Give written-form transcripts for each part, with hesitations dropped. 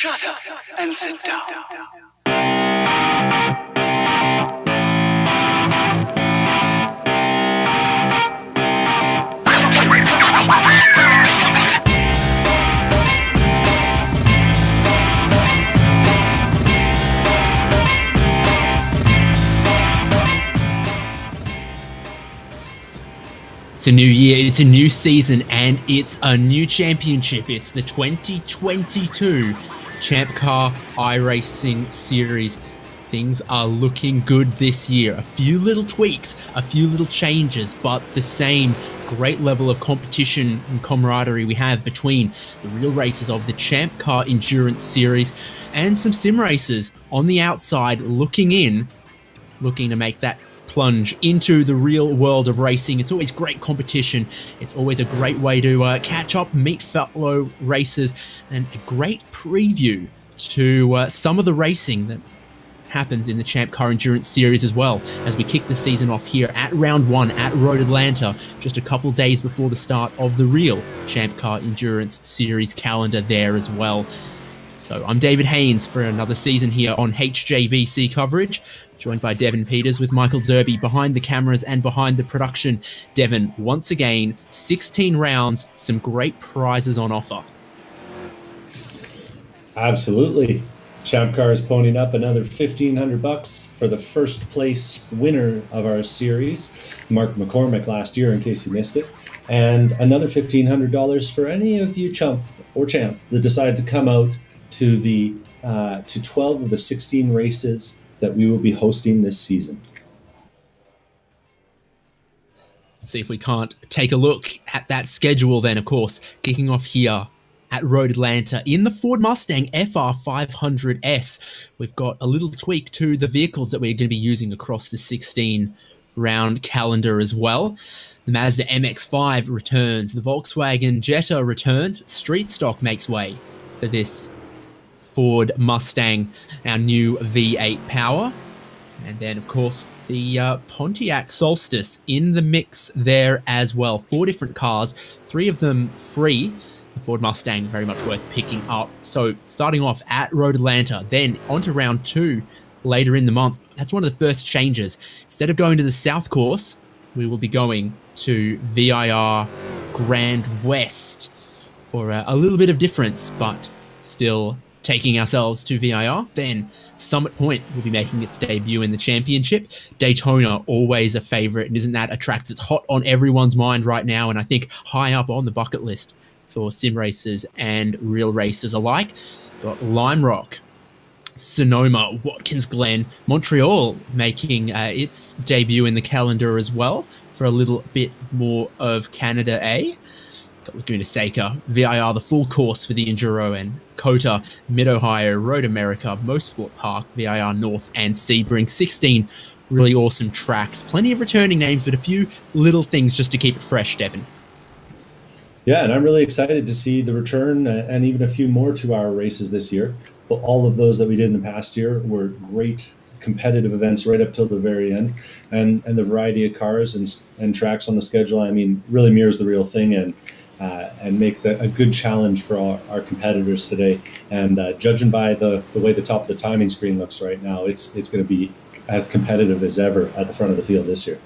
Shut up and sit down. It's a new year, it's a new season, and it's a new championship. It's the 2022 ChampCar iRacing Series. Things are looking good this year. A few little tweaks, a few little changes, but the same great level of competition and camaraderie we have between the real racers of the ChampCar Endurance Series and some sim racers on the outside looking to make that plunge into the real world of racing. It's always great competition. It's always a great way to catch up, meet fellow racers, and a great preview to some of the racing that happens in the ChampCar Endurance Series as well, as we kick the season off here at round one at Road Atlanta, just a couple days before the start of the real ChampCar Endurance Series calendar there as well. So I'm David Haynes for another season here on HJVC coverage, joined by Devin Peters with Michael Derby behind the cameras and behind the production. Devin, once again, 16 rounds, some great prizes on offer. Absolutely. ChampCar is ponying up another $1,500 for the first place winner of our series, Mark McCormick, last year, in case you missed it. And another $1,500 for any of you chumps or champs that decide to come out to the to 12 of the 16 races that we will be hosting this season. See if we can't take a look at that schedule then, of course, kicking off here at Road Atlanta in the Ford Mustang FR500S. We've got a little tweak to the vehicles that we're going to be using across the 16-round calendar as well. The Mazda MX-5 returns, the Volkswagen Jetta returns, Street Stock makes way for this Ford Mustang, our new V8 power. And then, of course, the Pontiac Solstice in the mix there as well. 4 different cars, 3 of them free. The Ford Mustang very much worth picking up. So starting off at Road Atlanta, then onto round 2 later in the month. That's one of the first changes. Instead of going to the South Course, we will be going to VIR Grand West for a little bit of difference, but still taking ourselves to VIR. Then Summit Point will be making its debut in the championship. Daytona, always a favorite, and isn't that a track that's hot on everyone's mind right now, and I think high up on the bucket list for sim racers and real racers alike. Got Lime Rock, Sonoma, Watkins Glen, Montreal making its debut in the calendar as well for a little bit more of Canada A. Got Laguna Seca, VIR, the full course for the Enduro, and COTA, Mid-Ohio, Road America, Motorsport Park, VIR North, and Sebring. 16 really awesome tracks. Plenty of returning names, but a few little things just to keep it fresh, Devin. Yeah, and I'm really excited to see the return and even a few more to our races this year. But all of those that we did in the past year were great competitive events right up till the very end. And the variety of cars and tracks on the schedule, I mean, really mirrors the real thing and makes a good challenge for our competitors today. And judging by the way the top of the timing screen looks right now, it's going to be as competitive as ever at the front of the field this year.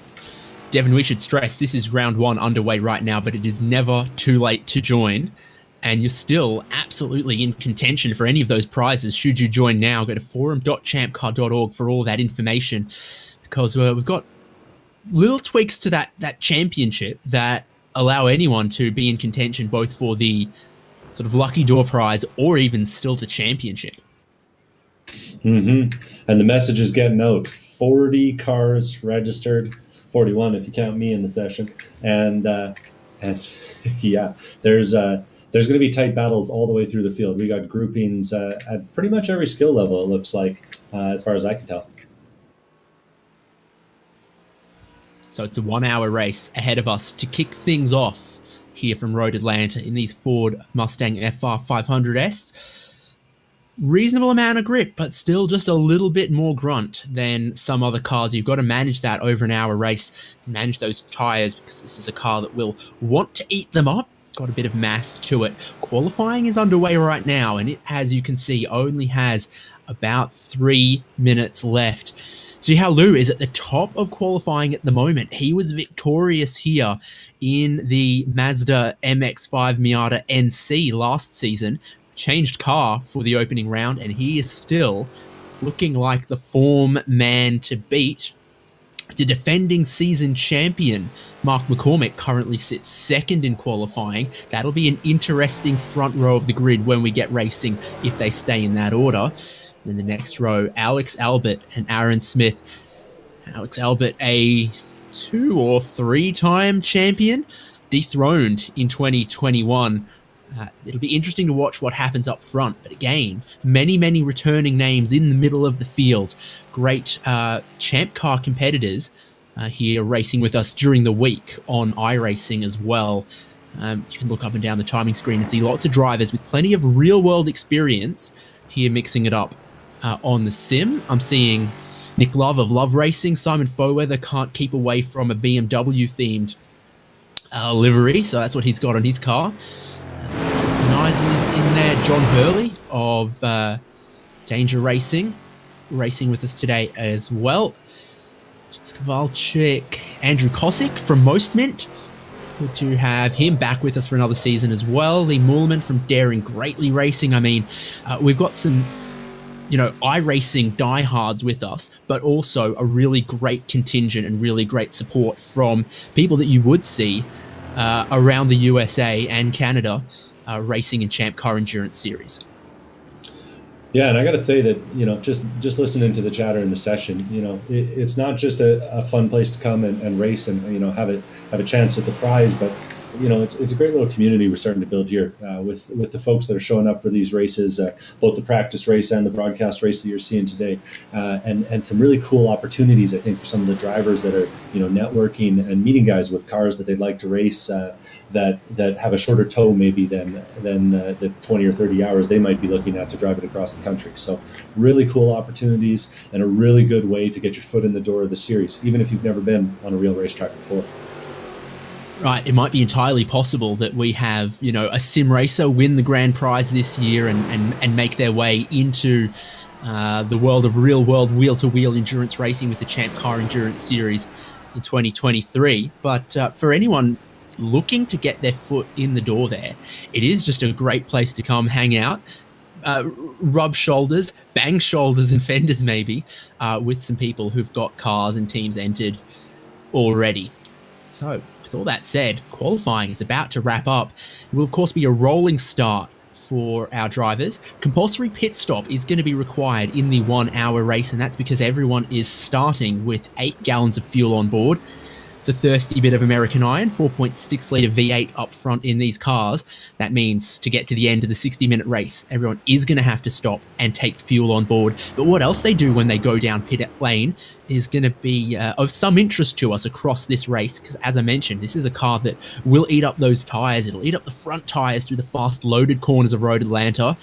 Devin, we should stress this is round 1 underway right now, but it is never too late to join. And you're still absolutely in contention for any of those prizes should you join now. Go to forum.champcar.org for all that information, because we've got little tweaks to that championship that allow anyone to be in contention both for the sort of lucky door prize or even still the championship. And the message is getting out. 40 cars registered, 41 if you count me in the session. And yeah, there's going to be tight battles all the way through the field. We got groupings at pretty much every skill level, it looks like, as far as I can tell. So it's a 1-hour race ahead of us to kick things off here from Road Atlanta in these Ford Mustang FR500S. Reasonable amount of grip, but still just a little bit more grunt than some other cars. You've got to manage that over an hour race, manage those tires, because this is a car that will want to eat them up. got a bit of mass to it. Qualifying is underway right now, and it, as you can see, only has about 3 minutes left. Zhihao Lu is at the top of qualifying at the moment. He was victorious here in the Mazda MX-5 Miata NC last season, changed car for the opening round, and he is still looking like the form man to beat. The defending season champion, Mark McCormick, currently sits second in qualifying. That'll be an interesting front row of the grid when we get racing, if they stay in that order. Then the next row, Alex Albert and Aaron Smith. Alex Albert, a 2 or 3 time champion, dethroned in 2021. It'll be interesting to watch what happens up front. But again, many returning names in the middle of the field. Great ChampCar competitors here racing with us during the week on iRacing as well. You can look up and down the timing screen and see lots of drivers with plenty of real-world experience here mixing it up on the sim. I'm seeing Nick Love of Love Racing. Simon Foweather can't keep away from a BMW-themed livery, so that's what he's got on his car. Knisley's in there. John Hurley of Danger Racing, racing with us today as well. Jessica Valchik, Andrew Kosick from Most Mint. Good to have him back with us for another season as well. Lee Moorman from Daring Greatly Racing. I mean, we've got some, iRacing diehards with us, but also a really great contingent and really great support from people that you would see around the USA and Canada racing in ChampCar Endurance Series. Yeah, and I got to say that, just listening to the chatter in the session, it's not just a fun place to come and race and, have a chance at the prize, but it's a great little community we're starting to build here with the folks that are showing up for these races, both the practice race and the broadcast race that you're seeing today, and some really cool opportunities, I think, for some of the drivers that are networking and meeting guys with cars that they'd like to race that have a shorter tow maybe than the 20 or 30 hours they might be looking at to drive it across the country. So really cool opportunities and a really good way to get your foot in the door of the series, even if you've never been on a real racetrack before. Right, it might be entirely possible that we have, a sim racer win the grand prize this year and make their way into the world of real-world wheel-to-wheel endurance racing with the ChampCar Endurance Series in 2023. But for anyone looking to get their foot in the door there, it is just a great place to come hang out, rub shoulders, bang shoulders and fenders maybe, with some people who've got cars and teams entered already. So, with all that said, qualifying is about to wrap up. It will, of course, be a rolling start for our drivers. Compulsory pit stop is going to be required in the 1 hour race, and that's because everyone is starting with 8 gallons of fuel on board. It's a thirsty bit of American iron, 4.6 litre V8 up front in these cars. That means to get to the end of the 60-minute race, everyone is going to have to stop and take fuel on board. But what else they do when they go down pit lane is going to be of some interest to us across this race, because as I mentioned, this is a car that will eat up those tyres. It'll eat up the front tyres through the fast loaded corners of Road Atlanta,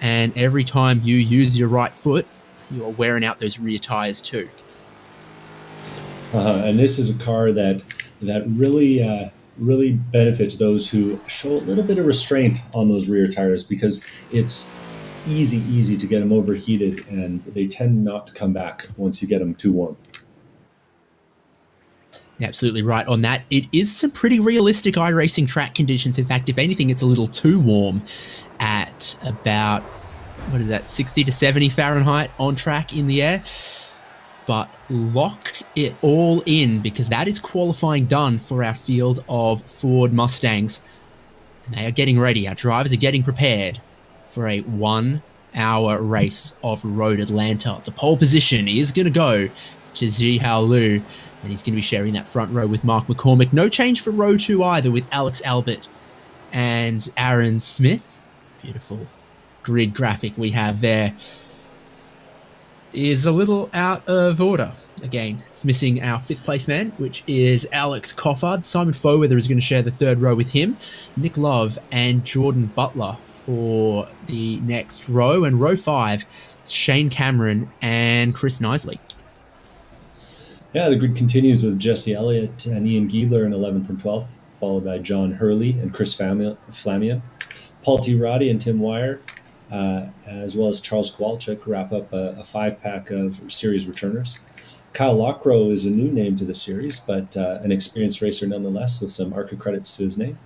and every time you use your right foot, you are wearing out those rear tyres too. And this is a car that really benefits those who show a little bit of restraint on those rear tires, because it's easy to get them overheated, and they tend not to come back once you get them too warm. Absolutely right on that. It is some pretty realistic iRacing track conditions. In fact, if anything, it's a little too warm at about, 60 to 70 Fahrenheit on track in the air. But lock it all in, because that is qualifying done for our field of Ford Mustangs. And they are getting ready. Our drivers are getting prepared for a 1 hour race of Road Atlanta. The pole position is going to go to Zhihao Lu, and he's going to be sharing that front row with Mark McCormick. No change for row 2 either, with Alex Albert and Aaron Smith. Beautiful grid graphic we have there. Is a little out of order. Again, it's missing our 5th place man, which is Alex Coffard. Simon Foweather is going to share the 3rd row with him. Nick Love and Jordan Butler for the next row. And row 5, Shane Cameron and Chris Knisley. Yeah, the grid continues with Jesse Elliott and Ian Giebler in 11th and 12th. followed by John Hurley and Chris Flamian. Paul T. Roddy and Tim Wire, as well as Charles Kowalczyk, wrap up a 5-pack of series returners. Kyle Lockrow is a new name to the series, but an experienced racer nonetheless, with some ARCA credits to his name.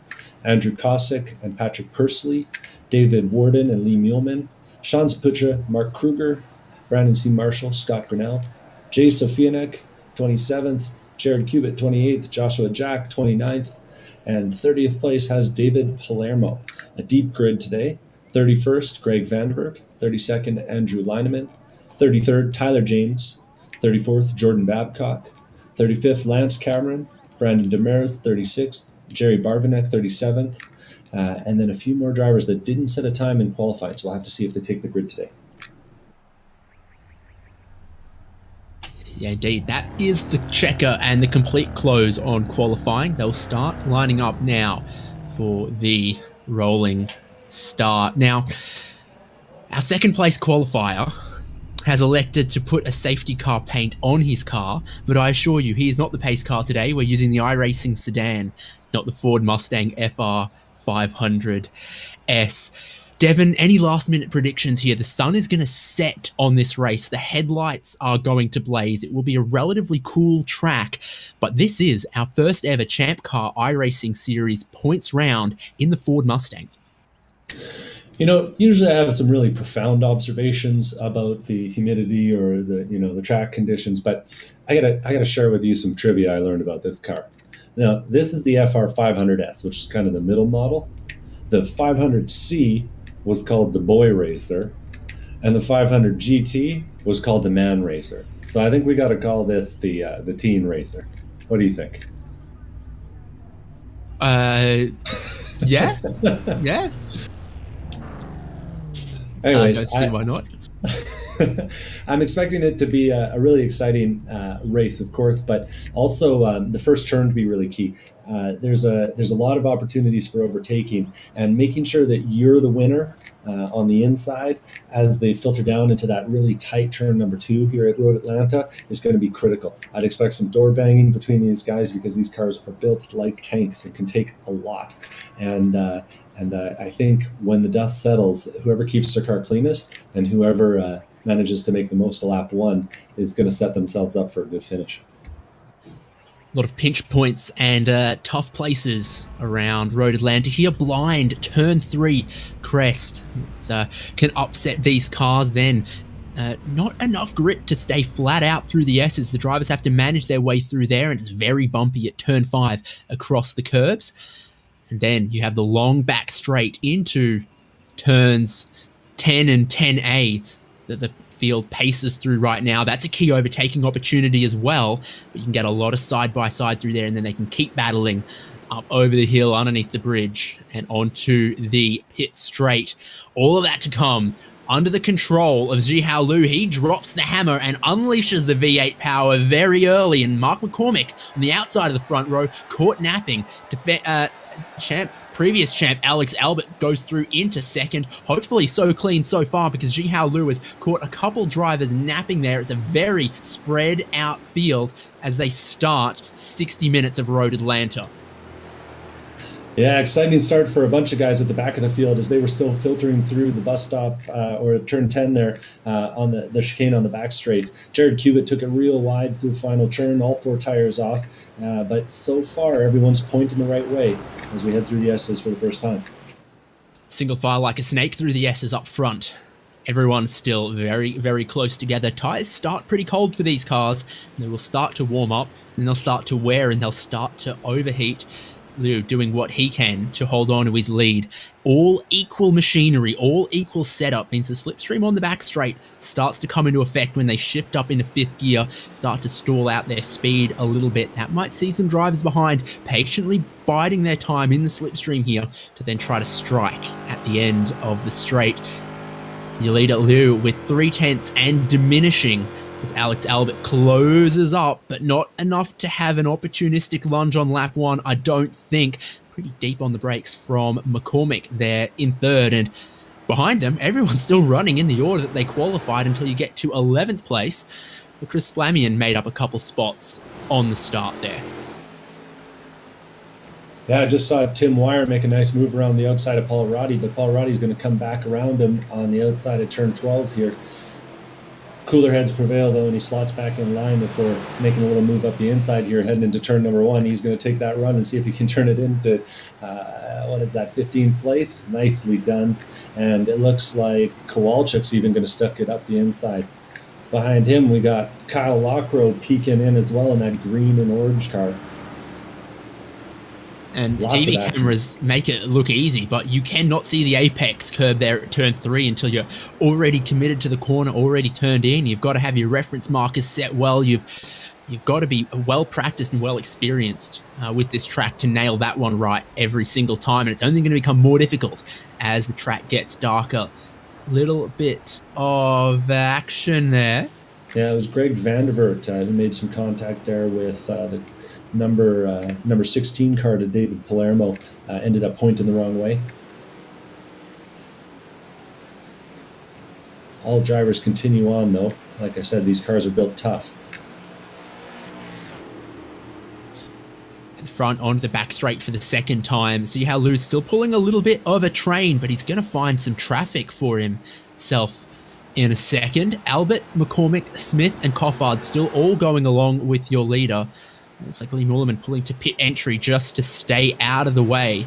Andrew Kosick and Patrick Pursley, David Warden and Lee Muehlman, Sean Zaputra, Mark Kruger, Brandon C. Marshall, Scott Grinnell, Jay Sofianek, 27th, Jared Cubitt, 28th, Joshua Jack, 29th, and 30th place has David Palermo. A deep grid today. 31st, Greg Vanderwerp, 32nd, Andrew Lineman, 33rd, Tyler James, 34th, Jordan Babcock, 35th, Lance Cameron, Brandon Demers, 36th, Jerry Barvinek, 37th, and then a few more drivers that didn't set a time in qualifying, so we'll have to see if they take the grid today. Yeah, indeed. That is the checker and the complete close on qualifying. They'll start lining up now for the rolling start. Now, our second place qualifier has elected to put a safety car paint on his car, but I assure you, he is not the pace car today. We're using the iRacing sedan, not the Ford Mustang FR 500S. Devon, any last-minute predictions here? The sun is going to set on this race. The headlights are going to blaze. It will be a relatively cool track, but this is our first ever ChampCar iRacing Series points round in the Ford Mustang. You know, usually I have some really profound observations about the humidity or the track conditions, but I gotta share with you some trivia I learned about this car. Now, this is the FR 500S, which is kind of the middle model. The 500C was called the Boy Racer, and the 500 GT was called the Man Racer. So I think we got to call this the Teen Racer. What do you think? Yeah, yeah. Anyways, I don't see why not. I'm expecting it to be a really exciting race, of course, but also the first turn to be really key. There's a lot of opportunities for overtaking, and making sure that you're the winner on the inside as they filter down into that really tight turn number 2 here at Road Atlanta is going to be critical. I'd expect some door banging between these guys because these cars are built like tanks and can take a lot. And I think when the dust settles, whoever keeps their car cleanest and whoever manages to make the most of lap 1 is going to set themselves up for a good finish. A lot of pinch points and tough places around Road Atlanta here. Blind, turn 3, crest. Can upset these cars then. Not enough grip to stay flat out through the S's. The drivers have to manage their way through there, and it's very bumpy at turn 5 across the curbs. And then you have the long back straight into turns 10 and 10A that the field paces through right now. That's a key overtaking opportunity as well, but you can get a lot of side-by-side through there, and then they can keep battling up over the hill, underneath the bridge, and onto the pit straight. All of that to come under the control of Jihao Lu. He drops the hammer and unleashes the V8 power very early, and Mark McCormick on the outside of the front row caught napping. Previous champ Alex Albert goes through into second. Hopefully so clean so far, because Jihao Lu has caught a couple drivers napping there. It's a very spread out field as they start 60 minutes of Road Atlanta. Yeah, exciting start for a bunch of guys at the back of the field as they were still filtering through the bus stop or turn 10 there on the chicane on the back straight. Jared Cubitt took it real wide through the final turn, all 4 tires off. But so far, everyone's pointing the right way as we head through the S's for the first time. Single file like a snake through the S's up front. Everyone's still very, very close together. Tires start pretty cold for these cars. They will start to warm up, and they'll start to wear, and they'll start to overheat. Liu doing what he can to hold on to his lead. All equal machinery, all equal setup means the slipstream on the back straight starts to come into effect when they shift up into 5th gear, start to stall out their speed a little bit. That might see some drivers behind patiently biding their time in the slipstream here to then try to strike at the end of the straight. Your leader Liu with 3/10 and diminishing as Alex Albert closes up, but not enough to have an opportunistic lunge on lap 1, I don't think. Pretty deep on the brakes from McCormick there in 3rd, and behind them, everyone's still running in the order that they qualified until you get to 11th place. But Chris Flamian made up a couple spots on the start there. Yeah, I just saw Tim Wire make a nice move around the outside of Paul Roddy, but Paul Roddy's going to come back around him on the outside of turn 12 here. Cooler heads prevail, though, and he slots back in line before making a little move up the inside here, heading into turn number 1. He's going to take that run and see if he can turn it into, 15th place? Nicely done. And it looks like Kowalczyk's even going to stuck it up the inside. Behind him, we got Kyle Lockrow peeking in as well in that green and orange car. And the TV cameras make it look easy, but you cannot see the apex curve there at turn 3 until you're already committed to the corner, already turned in. You've got to have your reference markers set well. You've got to be well practiced and well experienced with this track to nail that one right every single time. And it's only going to become more difficult as the track gets darker. Little bit of action there. Yeah, it was Greg Vandervert who made some contact there with the number 16 car to David Palermo. Ended up pointing the wrong way. All drivers continue on, though. Like I said, these cars are built tough. The front onto the back straight for the second time. See how Lou's still pulling a little bit of a train, but he's going to find some traffic for himself in a second. Albert, McCormick, Smith, and Coffard still all going along with your leader. Looks like Lee Mullerman pulling to pit entry just to stay out of the way.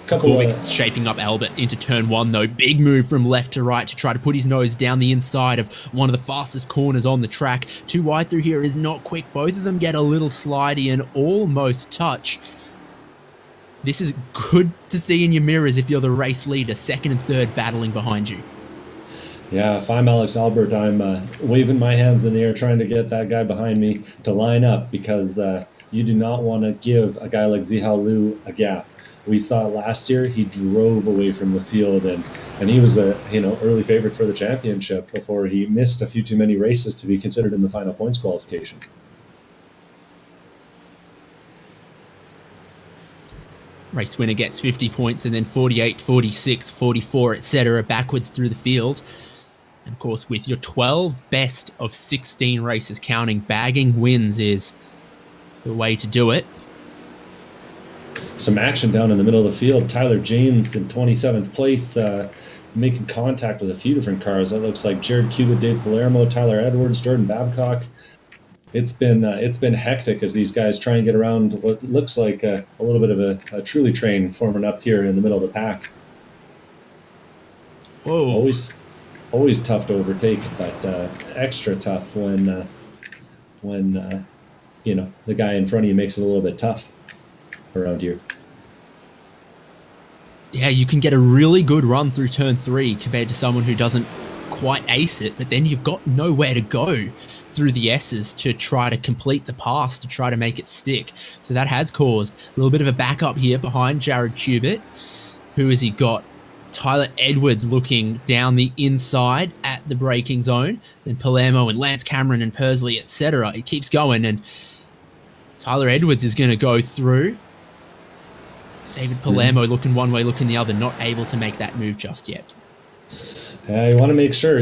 McCormick's shaping up Albert into turn 1, though. Big move from left to right to try to put his nose down the inside of one of the fastest corners on the track. Too wide through here is not quick. Both of them get a little slidey and almost touch. This is good to see in your mirrors if you're the race leader, second and third battling behind you. Yeah, if I'm Alex Albert, I'm waving my hands in the air trying to get that guy behind me to line up, because you do not want to give a guy like Zihao Liu a gap. We saw it last year. He drove away from the field, and he was a early favorite for the championship before he missed a few too many races to be considered in the final points qualification. Race winner gets 50 points, and then 48, 46, 44, etc. backwards through the field. And of course, with your 12 best of 16 races counting, bagging wins is the way to do it. Some action down in the middle of the field. Tyler James in 27th place, making contact with a few different cars. That looks like Jared Cubitt, Dave Palermo, Tyler Edwards, Jordan Babcock. It's been hectic as these guys try and get around what looks like a little bit of a truly train forming up here in the middle of the pack. Whoa. Always tough to overtake, but extra tough when the guy in front of you makes it a little bit tough around here. Yeah, you can get a really good run through turn 3 compared to someone who doesn't quite ace it, but then you've got nowhere to go through the S's to try to complete the pass, to try to make it stick. So that has caused a little bit of a backup here behind Jared Cubitt. Who has he got? Tyler Edwards looking down the inside at the braking zone. Then Palermo and Lance Cameron and Persley, etc. It keeps going, and Tyler Edwards is going to go through. David Palermo looking one way, looking the other, not able to make that move just yet. You want to make sure.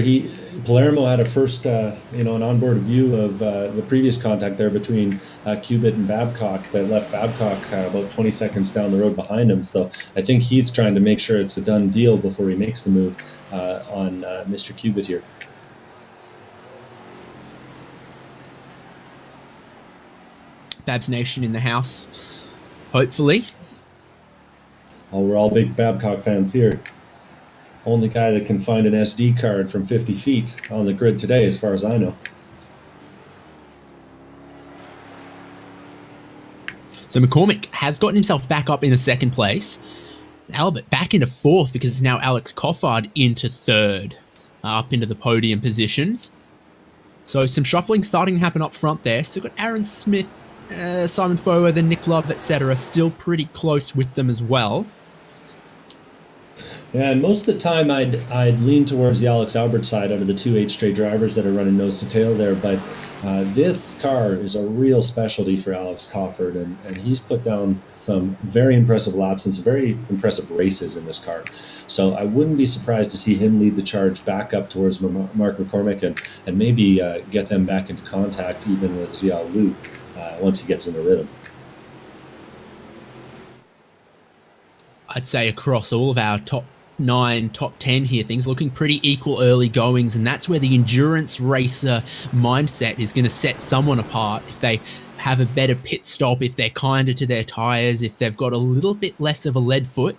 Palermo had a first, an onboard view of the previous contact there between Cubitt and Babcock that left Babcock about 20 seconds down the road behind him. So I think he's trying to make sure it's a done deal before he makes the move on Mr. Cubitt here. Babs Nation in the house, hopefully. Oh, we're all big Babcock fans here. Only guy that can find an SD card from 50 feet on the grid today, as far as I know. So McCormick has gotten himself back up into second place. Albert back into fourth because it's now Alex Coffard into third, up into the podium positions. So some shuffling starting to happen up front there. So we've got Aaron Smith, Simon Foer, then Nick Love, etc. Still pretty close with them as well. Yeah, and most of the time I'd lean towards the Alex Albert side out of the two HJ drivers that are running nose to tail there. But this car is a real specialty for Alex Cofford, and he's put down some very impressive laps and some very impressive races in this car. So I wouldn't be surprised to see him lead the charge back up towards Mark McCormick and maybe get them back into contact even with Xiao Lu once he gets in the rhythm. I'd say across all of our top 9, top 10 here, things looking pretty equal early goings, and that's where the endurance racer mindset is going to set someone apart. If they have a better pit stop, if they're kinder to their tires, if they've got a little bit less of a lead foot,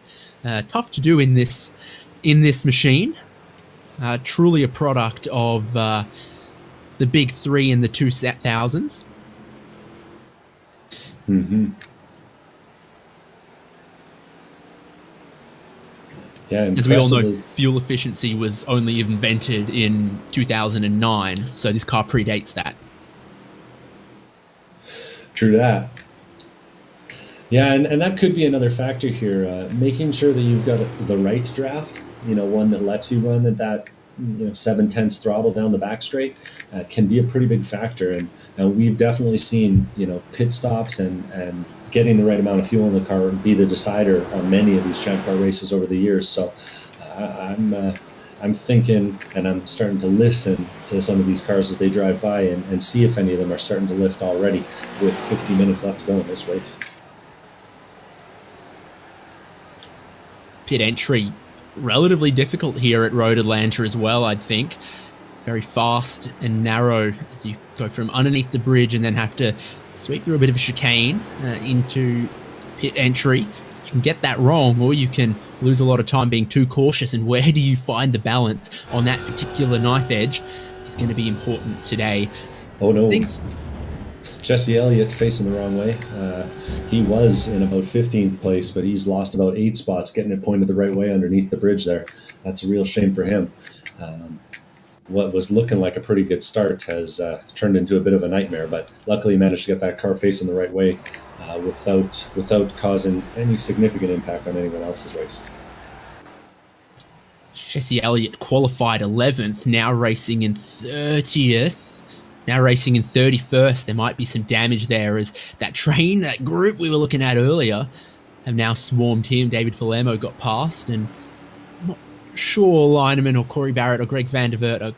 tough to do in this machine. Truly a product of the big 3 and the 2000s. Mm-hmm. Yeah, as we all know, fuel efficiency was only invented in 2009, so this car predates that. True that. Yeah, and that could be another factor here, making sure that you've got the right draft, one that lets you run at that 7/10 throttle down the back straight, can be a pretty big factor. And we've definitely seen, pit stops and getting the right amount of fuel in the car be the decider on many of these Champ Car races over the years. So I'm thinking, and I'm starting to listen to some of these cars as they drive by and see if any of them are starting to lift already with 50 minutes left to go in this race. Pit entry, relatively difficult here at Road Atlanta as well, I'd think. Very fast and narrow as you go from underneath the bridge and then have to sweep through a bit of a chicane into pit entry. You can get that wrong, or you can lose a lot of time being too cautious, and where do you find the balance on that particular knife edge is going to be important today. Oh no. Jesse Elliott facing the wrong way. He was in about 15th place, but he's lost about 8 spots getting it pointed the right way underneath the bridge there. That's a real shame for him. What was looking like a pretty good start has turned into a bit of a nightmare, but luckily he managed to get that car facing the right way without causing any significant impact on anyone else's race. Jesse Elliott qualified 11th, now racing in 30th. Now racing in 31st. There might be some damage there as that group we were looking at earlier have now swarmed him. David Palermo got past, and I'm not sure Lineman or Corey Barrett or Greg Van der Vert are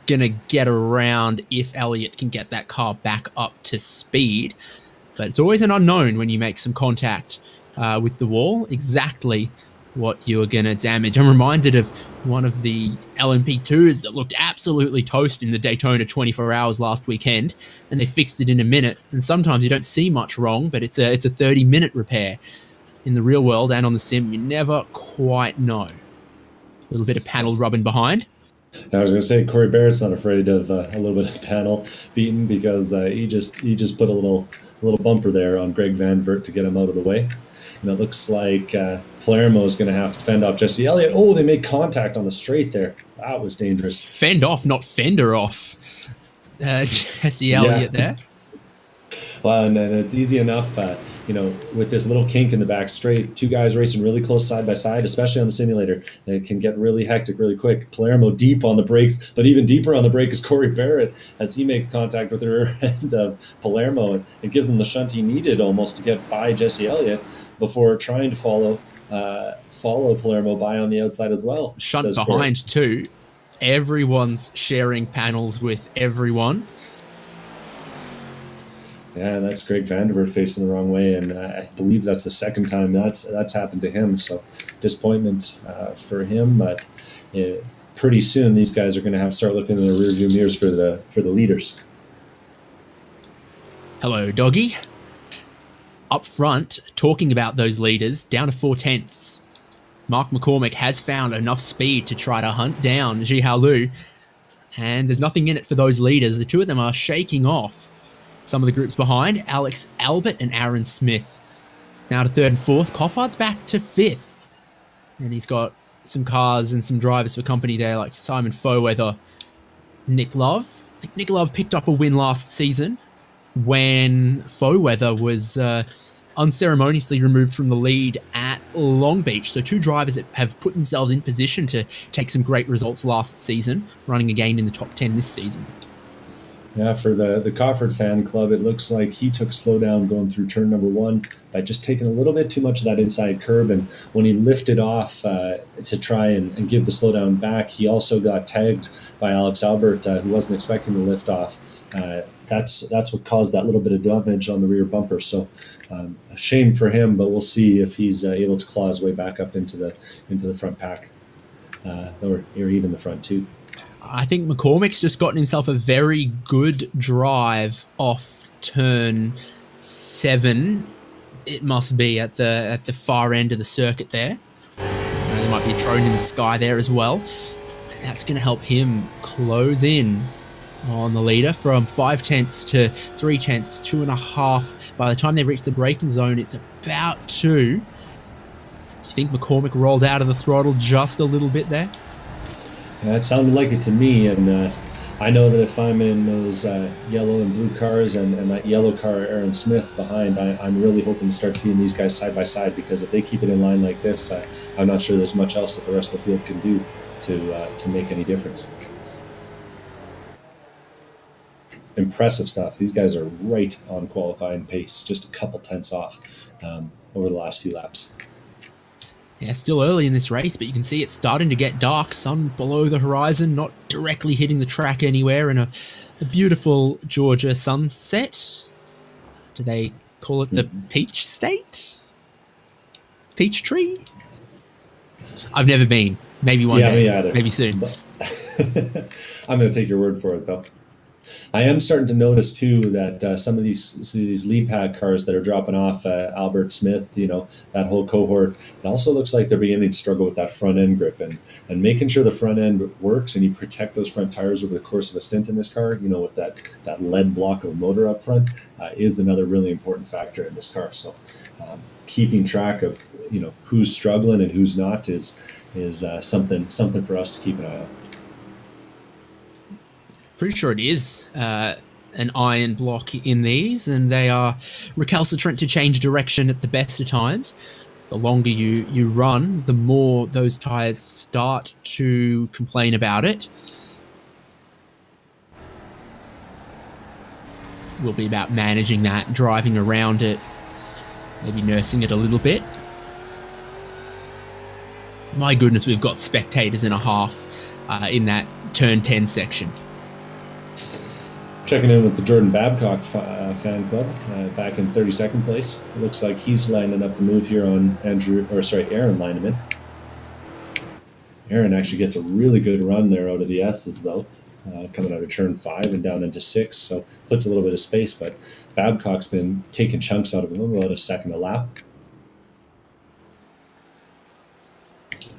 going to get around if Elliott can get that car back up to speed. But it's always an unknown when you make some contact with the wall, exactly what you're going to damage. I'm reminded of one of the LMP2s that looked absolutely toast in the Daytona 24 hours last weekend, and they fixed it in a minute. And sometimes you don't see much wrong, but it's a 30-minute repair. In the real world and on the sim, you never quite know. A little bit of panel rubbing behind. I was going to say Corey Barrett's not afraid of a little bit of panel beating, because he just put a little bumper there on Greg Van Vert to get him out of the way. And it looks like Palermo is going to have to fend off Jesse Elliott. Oh, they made contact on the straight there. That was dangerous. Fend off, not fender off. Jesse Elliott there. Well, and then it's easy enough, with this little kink in the back straight, 2 guys racing really close side by side, especially on the simulator. It can get really hectic really quick. Palermo deep on the brakes, but even deeper on the brake is Corey Barrett as he makes contact with the rear end of Palermo, and it gives him the shunt he needed almost to get by Jesse Elliott before trying to follow Palermo by on the outside as well. Shunt behind too. Everyone's sharing panels with everyone. Yeah, and that's Greg Van der Vert facing the wrong way, and I believe that's the second time that's happened to him. So disappointment for him, but pretty soon these guys are going to have to start looking in the rearview mirrors for the leaders. Hello, doggy. Up front, talking about those leaders, down to 4/10. Mark McCormick has found enough speed to try to hunt down Xiao Lu, and there's nothing in it for those leaders. The two of them are shaking off some of the groups behind, Alex Albert and Aaron Smith. Now to 3rd and 4th. Coffard's back to 5th. And he's got some cars and some drivers for company there, like Simon Foweather, Nick Love. I think Nick Love picked up a win last season when Foweather was unceremoniously removed from the lead at Long Beach. So two drivers that have put themselves in position to take some great results last season, running again in the top 10 this season. Yeah, for the Crawford fan club, it looks like he took slowdown going through turn number 1 by just taking a little bit too much of that inside curb. And when he lifted off to try and give the slowdown back, he also got tagged by Alex Albert, who wasn't expecting the lift off. That's what caused that little bit of damage on the rear bumper. So a shame for him, but we'll see if he's able to claw his way back up into the front pack, or even the front two. I think McCormick's just gotten himself a very good drive off turn 7. It must be at the far end of the circuit there. There might be a drone in the sky there as well. And that's going to help him close in on the leader from 0.5 to 0.3, 2.5. By the time they reach the braking zone, it's about 2. Do you think McCormick rolled out of the throttle just a little bit there? Yeah, it sounded like it to me, and I know that if I'm in those yellow and blue cars and that yellow car, Aaron Smith, behind, I'm really hoping to start seeing these guys side by side, because if they keep it in line like this, I'm not sure there's much else that the rest of the field can do to make any difference. Impressive stuff. These guys are right on qualifying pace, just a couple tenths off over the last few laps. Yeah, still early in this race, but you can see it's starting to get dark. Sun below the horizon, not directly hitting the track anywhere, and a beautiful Georgia sunset. Do they call it the Peach State? Peach Tree? I've never been. Maybe one day. Me either. Maybe soon. I'm going to take your word for it, though. I am starting to notice too that some of these lead pad cars that are dropping off, Albert Smith, that whole cohort, it also looks like they're beginning to struggle with that front end grip, and making sure the front end works and you protect those front tires over the course of a stint in this car, with that lead block of a motor up front, is another really important factor in this car. So keeping track of who's struggling and who's not is something for us to keep an eye on. Pretty sure it is an iron block in these, and they are recalcitrant to change direction at the best of times. The longer you run, the more those tires start to complain about it. It will be about managing that, driving around it, maybe nursing it a little bit. My goodness, we've got spectators and a half in that turn 10 section. Checking in with the Jordan Babcock fan club, back in 32nd place. It looks like he's lining up a move here on Aaron Lineman. Aaron actually gets a really good run there out of the S's, though, coming out of turn 5 and down into 6, so puts a little bit of space, but Babcock's been taking chunks out of him, about a second a lap.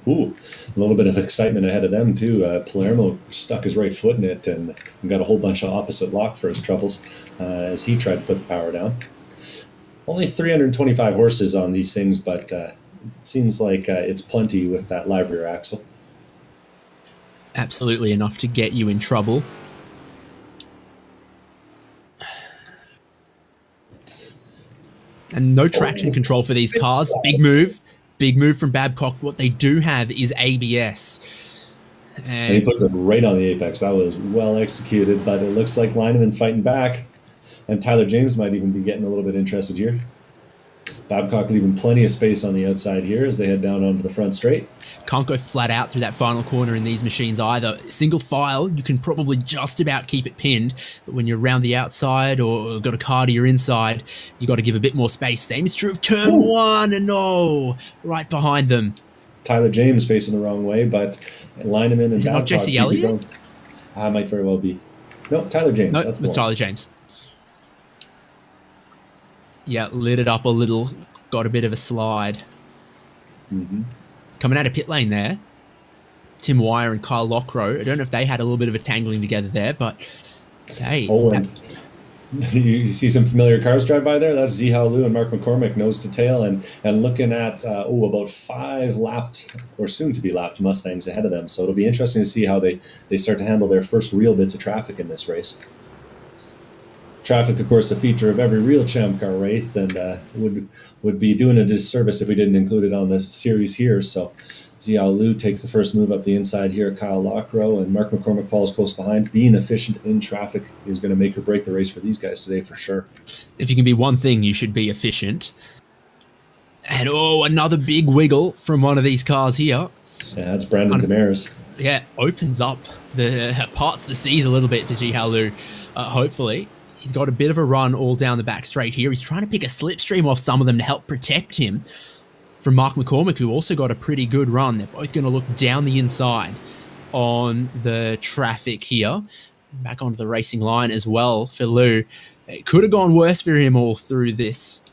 Ooh, a little bit of excitement ahead of them, too. Palermo stuck his right foot in it and got a whole bunch of opposite lock for his troubles as he tried to put the power down. Only 325 horses on these things, but it seems like it's plenty with that live rear axle. Absolutely enough to get you in trouble. And no traction control for these cars. Big move. Big move from Babcock. What they do have is ABS. And he puts it right on the apex. That was well executed, but it looks like Lineman's fighting back. And Tyler James might even be getting a little bit interested here. Babcock leaving plenty of space on the outside here as they head down onto the front straight. Can't go flat out through that final corner in these machines either. Single file, you can probably just about keep it pinned, but when you're around the outside or got a car to your inside, you got to give a bit more space. Same is true of turn 1, and right behind them. Tyler James facing the wrong way, but Lineman and Babcock. Not Jesse Elliott? Might very well be. No, Tyler James. No, that's it's Tyler James. Yeah, lit it up a little, got a bit of a slide. Mm-hmm. Coming out of pit lane there, Tim Wire and Kyle Lockrow. I don't know if they had a little bit of a tangling together there, but hey. And you see some familiar cars drive by there? That's Zihao Liu and Mark McCormick nose to tail, and looking at about 5 lapped or soon to be lapped Mustangs ahead of them. So it'll be interesting to see how they start to handle their first real bits of traffic in this race. Traffic, of course, a feature of every real Champ Car race, and would be doing a disservice if we didn't include it on this series here. So Xiao Lu takes the first move up the inside here. Kyle Lockrow and Mark McCormick follows close behind. Being efficient in traffic is going to make or break the race for these guys today for sure. If you can be one thing, you should be efficient. And another big wiggle from one of these cars here. Yeah, that's Brandon Damaris. Yeah, opens up parts the seas a little bit for Xiao Lu, hopefully. He's got a bit of a run all down the back straight here. He's trying to pick a slipstream off some of them to help protect him from Mark McCormick, who also got a pretty good run. They're both going to look down the inside on the traffic here. Back onto the racing line as well for Lu. It could have gone worse for him all through this.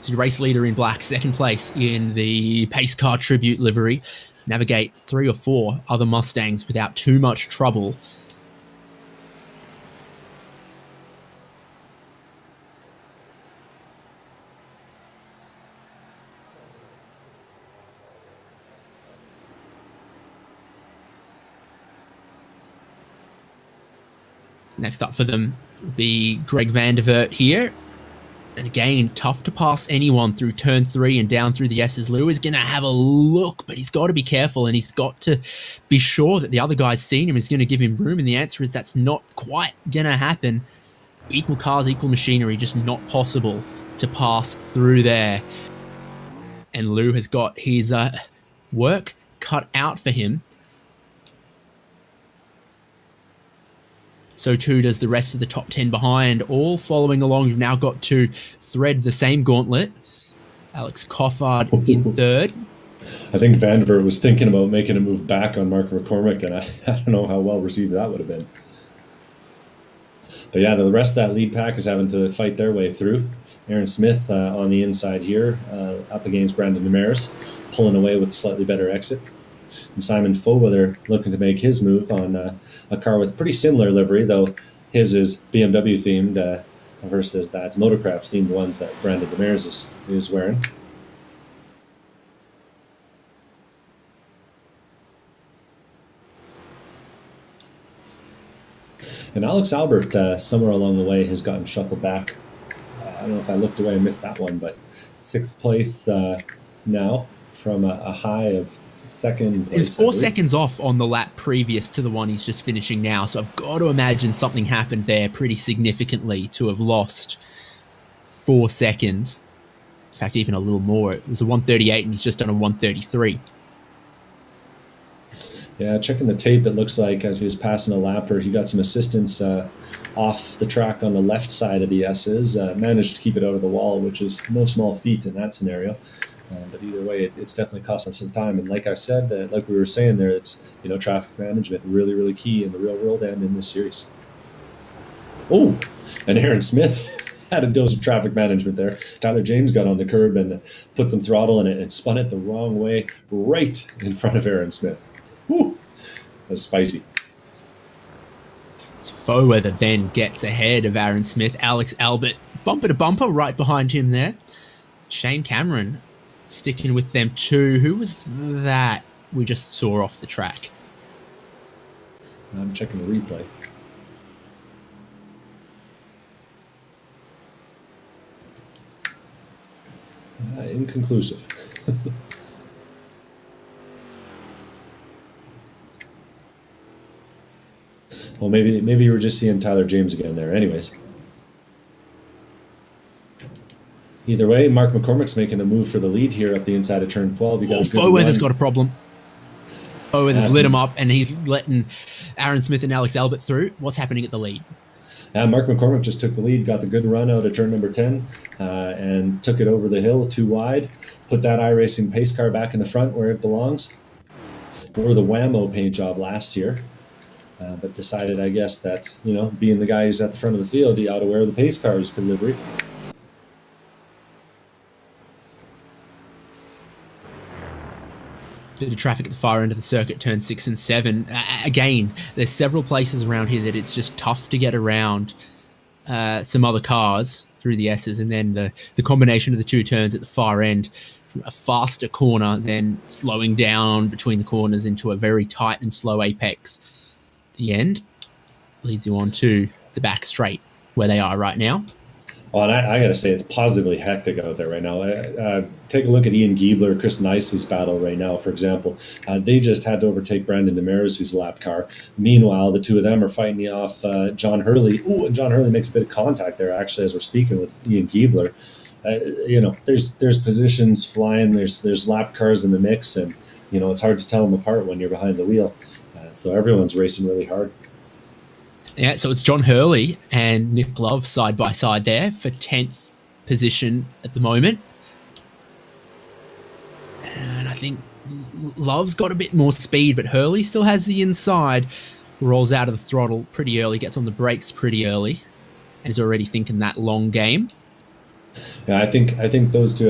So the race leader in black, second place in the pace car tribute livery. Navigate 3 or 4 other Mustangs without too much trouble. Next up for them would be Greg Vandervert here. And again, tough to pass anyone through turn 3 and down through the S's. Lou is going to have a look, but he's got to be careful and he's got to be sure that the other guy's seen him, is going to give him room. And the answer is that's not quite going to happen. Equal cars, equal machinery, just not possible to pass through there. And Lou has got his work cut out for him. So too does the rest of the top 10 behind, all following along. You've now got to thread the same gauntlet. Alex Coffard in third. I think Vandervert was thinking about making a move back on Mark McCormick, and I don't know how well received that would have been. But yeah, the rest of that lead pack is having to fight their way through. Aaron Smith on the inside here, up against Brandon Damaris, pulling away with a slightly better exit. And Simon Fairweather looking to make his move on a car with pretty similar livery, though his is BMW themed versus that Motorcraft themed ones that Brandon Damaris is wearing. And Alex Albert, somewhere along the way, has gotten shuffled back. I don't know if I looked away and missed that one, but 6th place now from a high of 2nd place. He's 4 seconds off on the lap previous to the one he's just finishing now, so I've got to imagine something happened there pretty significantly to have lost 4 seconds. In fact, even a little more. It was a 138 and he's just done a 133. Yeah, checking the tape, it looks like as he was passing a lapper, he got some assistance off the track on the left side of the S's, managed to keep it out of the wall, which is no small feat in that scenario. But either way, it's definitely cost him some time. And like I said, like we were saying there, it's, traffic management really, really key in the real world and in this series. Oh, and Aaron Smith had a dose of traffic management there. Tyler James got on the curb and put some throttle in it and spun it the wrong way right in front of Aaron Smith. Whew, that's spicy. Fairweather then gets ahead of Aaron Smith. Alex Albert, bumper to bumper, right behind him there. Shane Cameron sticking with them too. Who was that we just saw off the track? I'm checking the replay. Inconclusive. Well, maybe you were just seeing Tyler James again there. Anyways. Either way, Mark McCormick's making a move for the lead here up the inside of turn 12. Fairweather's got a problem. Fairweather's lit him up, and he's letting Aaron Smith and Alex Albert through. What's happening at the lead? Mark McCormick just took the lead, got the good run out of turn number 10, and took it over the hill too wide. Put that iRacing pace car back in the front where it belongs. Wore the Whammo paint job last year. But decided, I guess, that, being the guy who's at the front of the field, he ought to wear the pace car's delivery. The traffic at the far end of the circuit, turn 6 and 7. Again, there's several places around here that it's just tough to get around some other cars through the S's, and then the combination of the 2 turns at the far end, from a faster corner, then slowing down between the corners into a very tight and slow apex. The end. leads you on to the back straight where they are right now. Well, and I got to say, it's positively hectic out there right now. Take a look at Ian Giebler, Chris Nicely's battle right now, for example. They just had to overtake Brandon Demers, who's a lap car. Meanwhile, the two of them are fighting off John Hurley. Ooh, and John Hurley makes a bit of contact there, actually, as we're speaking with Ian Giebler. There's positions flying. There's lap cars in the mix, and it's hard to tell them apart when you're behind the wheel. So everyone's racing really hard. Yeah, so it's John Hurley and Nick Love side by side there for 10th position at the moment. And I think Love's got a bit more speed, but Hurley still has the inside. Rolls out of the throttle pretty early, gets on the brakes pretty early, and is already thinking that long game. Yeah, I think those two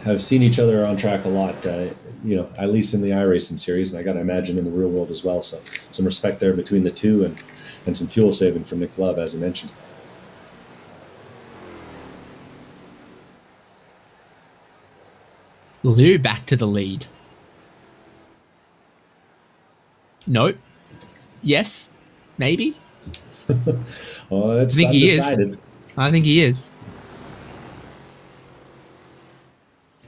have seen each other on track a lot. At least in the iRacing series, and I got to imagine in the real world as well. So some respect there between the two, and some fuel saving from Nick Love, as I mentioned. Lou back to the lead. No. Yes. Maybe. Oh, it's undecided. I think he is.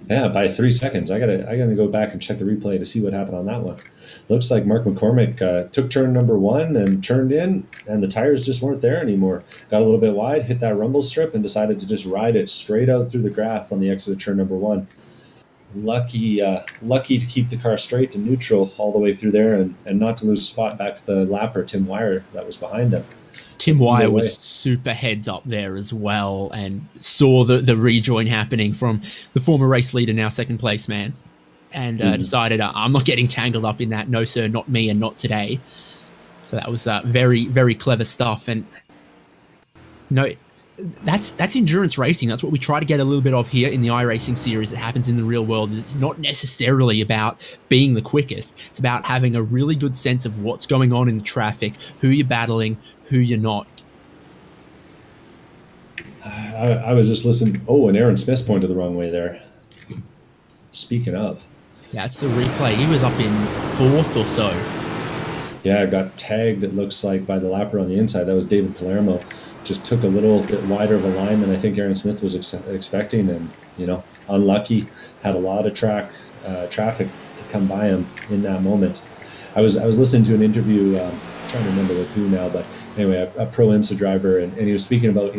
Yeah, by 3 seconds. I gotta go back and check the replay to see what happened on that one. Looks like Mark McCormick took turn number 1 and turned in, and the tires just weren't there anymore. Got a little bit wide, hit that rumble strip, and decided to just ride it straight out through the grass on the exit of turn number 1. Lucky to keep the car straight and neutral all the way through there, and not to lose a spot back to the lapper, Tim Wire, that was behind them. Tim Wire was super heads up there as well, and saw the rejoin happening from the former race leader, now second place man, and decided, I'm not getting tangled up in that. No, sir, not me, and not today. So that was very, very clever stuff. And that's endurance racing. That's what we try to get a little bit of here in the iRacing series that happens in the real world. It's not necessarily about being the quickest. It's about having a really good sense of what's going on in the traffic, who you're battling, who you're not. I was just listening. Oh, and Aaron Smith's pointed the wrong way there. Speaking of. Yeah, it's the replay. He was up in 4th or so. Yeah, got tagged, it looks like, by the lapper on the inside. That was David Palermo. Just took a little bit wider of a line than I think Aaron Smith was expecting, and unlucky. Had a lot of traffic to come by him in that moment. I was listening to an interview, trying to remember with who now, but anyway, a pro IMSA driver, and he was speaking about,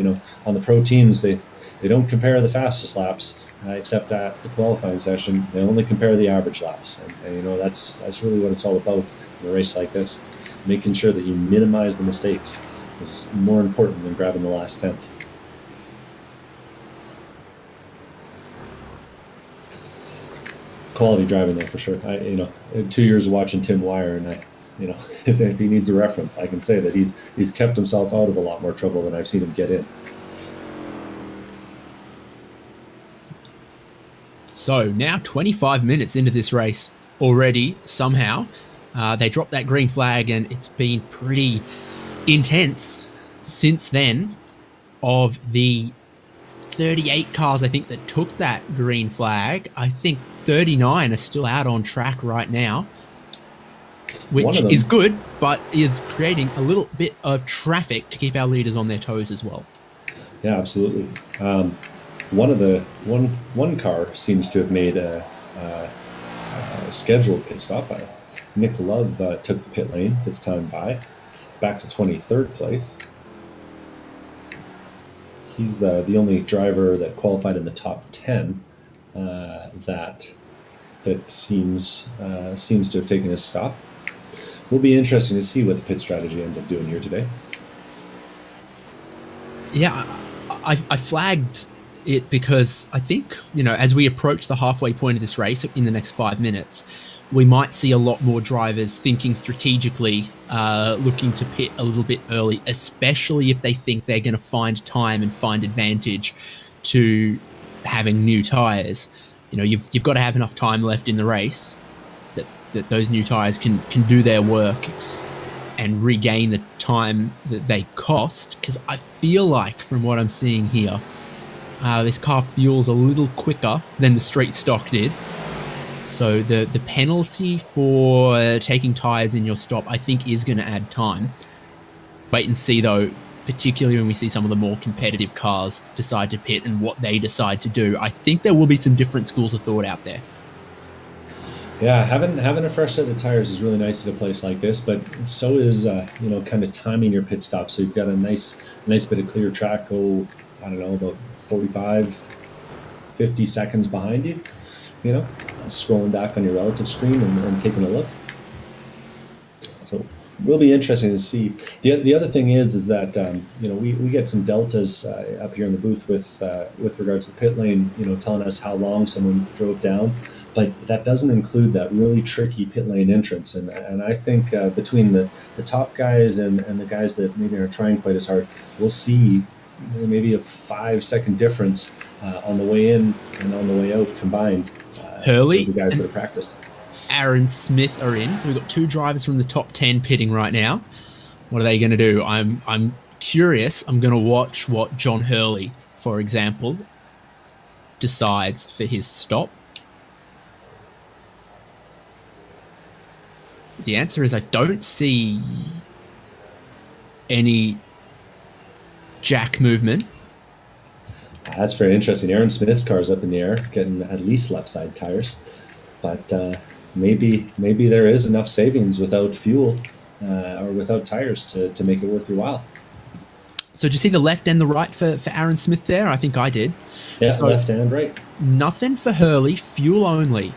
on the pro teams, they don't compare the fastest laps, except at the qualifying session. They only compare the average laps, and that's really what it's all about in a race like this. Making sure that you minimize the mistakes is more important than grabbing the last 10th. Quality driving there for sure. 2 years of watching Tim Wire, and if he needs a reference, I can say that he's kept himself out of a lot more trouble than I've seen him get in. So now 25 minutes into this race already, somehow, they dropped that green flag, and it's been pretty intense since then. Of the 38 cars, I think, that took that green flag, I think 39 are still out on track right now, which is good, but is creating a little bit of traffic to keep our leaders on their toes as well. Yeah, absolutely. One car seems to have made a scheduled pit stop. Nick Love took the pit lane this time back to 23rd place. He's the only driver that qualified in the top 10 that seems to have taken his stop. Will be interesting to see what the pit strategy ends up doing here today. Yeah, I flagged it because I think, as we approach the halfway point of this race in the next 5 minutes, we might see a lot more drivers thinking strategically, looking to pit a little bit early, especially if they think they're going to find time and find advantage to having new tires. You've got to have enough time left in the race that those new tires can do their work and regain the time that they cost. Because I feel like, from what I'm seeing here, this car fuels a little quicker than the street stock did. So the penalty for taking tires in your stop, I think, is going to add time. Wait and see, though, particularly when we see some of the more competitive cars decide to pit and what they decide to do. I think there will be some different schools of thought out there. Yeah, having a fresh set of tires is really nice at a place like this, but so is kind of timing your pit stop. So you've got a nice bit of clear track. Go, I don't know, about 45, 50 seconds behind you. Scrolling back on your relative screen and taking a look. So will be interesting to see. The other thing is that we get some deltas up here in the booth with regards to pit lane, telling us how long someone drove down, but that doesn't include that really tricky pit lane entrance. And I think between the top guys and the guys that maybe aren't trying quite as hard, we'll see maybe a 5-second difference on the way in and on the way out combined. Hurley, the guys that have practiced. Aaron Smith are in, so we've got 2 drivers from the top 10 pitting right now. What are they going to do? I'm curious. I'm going to watch what John Hurley, for example, decides for his stop. The answer is I don't see any jack movement. That's very interesting. Aaron Smith's car is up in the air, getting at least left side tires, but maybe there is enough savings without fuel or without tires to make it worth your while. So did you see the left and the right for Aaron Smith there? I think I did. Yeah, so left and right. Nothing for Hurley, fuel only.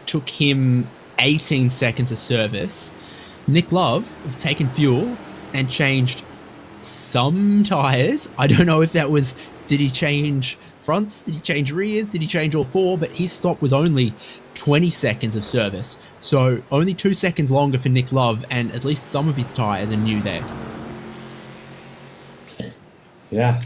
Took him 18 seconds of service. Nick Love has taken fuel and changed some tires. I don't know if that was, did he change fronts? Did he change rears? Did he change all 4? But his stop was only 20 seconds of service. So only 2 seconds longer for Nick Love, and at least some of his tires are new there. Yeah.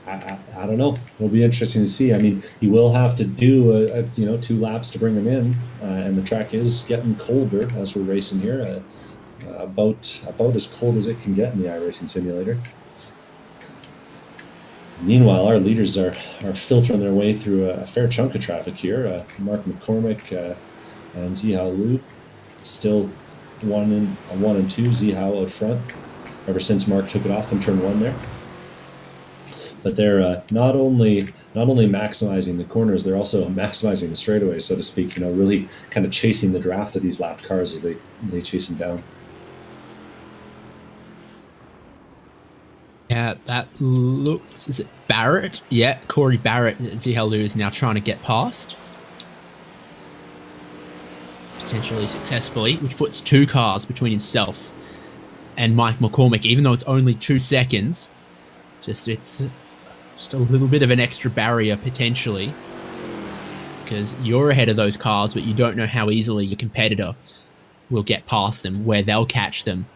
I don't know. It'll be interesting to see. I mean, he will have to do 2 laps to bring him in, and the track is getting colder as we're racing here. About as cold as it can get in the iRacing simulator. Meanwhile, our leaders are filtering their way through a fair chunk of traffic here. Mark McCormick and Zihao Liu still 1 and 2. Zihao out front ever since Mark took it off in turn 1 there. But they're not only maximizing the corners, they're also maximizing the straightaways, so to speak. Really kind of chasing the draft of these lapped cars as they chase them down. Yeah, that looks... Is it Barrett? Yeah, Corey Barrett. Zihao Liu is now trying to get past. Potentially successfully, which puts 2 cars between himself and Mike McCormick, even though it's only 2 seconds. It's just a little bit of an extra barrier, potentially. Because you're ahead of those cars, but you don't know how easily your competitor will get past them, where they'll catch them.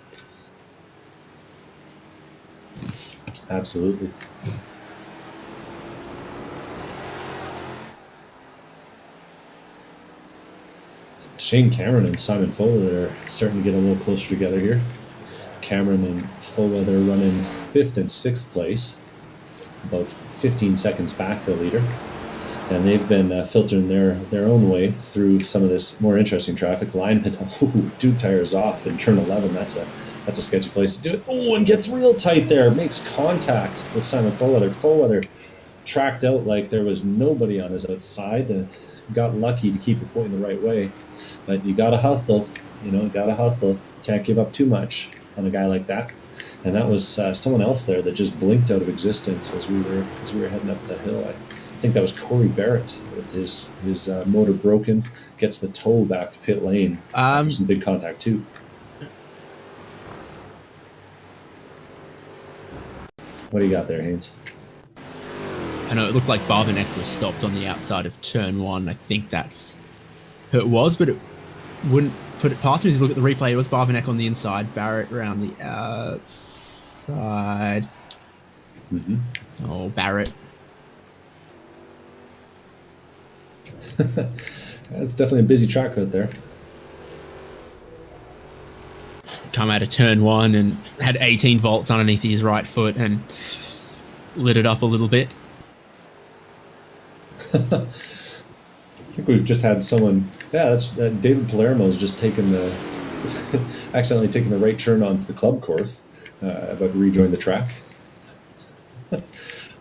Absolutely. Shane Cameron and Simon Fullweather are starting to get a little closer together here. Cameron and Fullweather running 5th and 6th place, about 15 seconds back to the leader. And they've been filtering their own way through some of this more interesting traffic. Lineman, 2 tires off in turn 11. That's a sketchy place to do it. Oh, and gets real tight there. Makes contact with Simon Fullweather. Fullweather tracked out like there was nobody on his outside. And got lucky to keep it pointing the right way. But you gotta hustle. Gotta hustle. Can't give up too much on a guy like that. And that was someone else there that just blinked out of existence as we were heading up the hill. I think that was Corey Barrett with his motor broken, gets the tow back to pit lane. Some big contact too. What do you got there, Haynes? I know it looked like Barvinek was stopped on the outside of turn 1. I think that's who it was, but it wouldn't put it past me. Just look at the replay. It was Barvinek on the inside, Barrett around the outside. Mm-hmm. Oh, Barrett. That's definitely a busy track out there. Come out of turn 1 and had 18 volts underneath his right foot and lit it up a little bit. I think we've just had someone. Yeah, that's David Palermo's just taken the accidentally taking the right turn onto the club course, about to rejoin the track.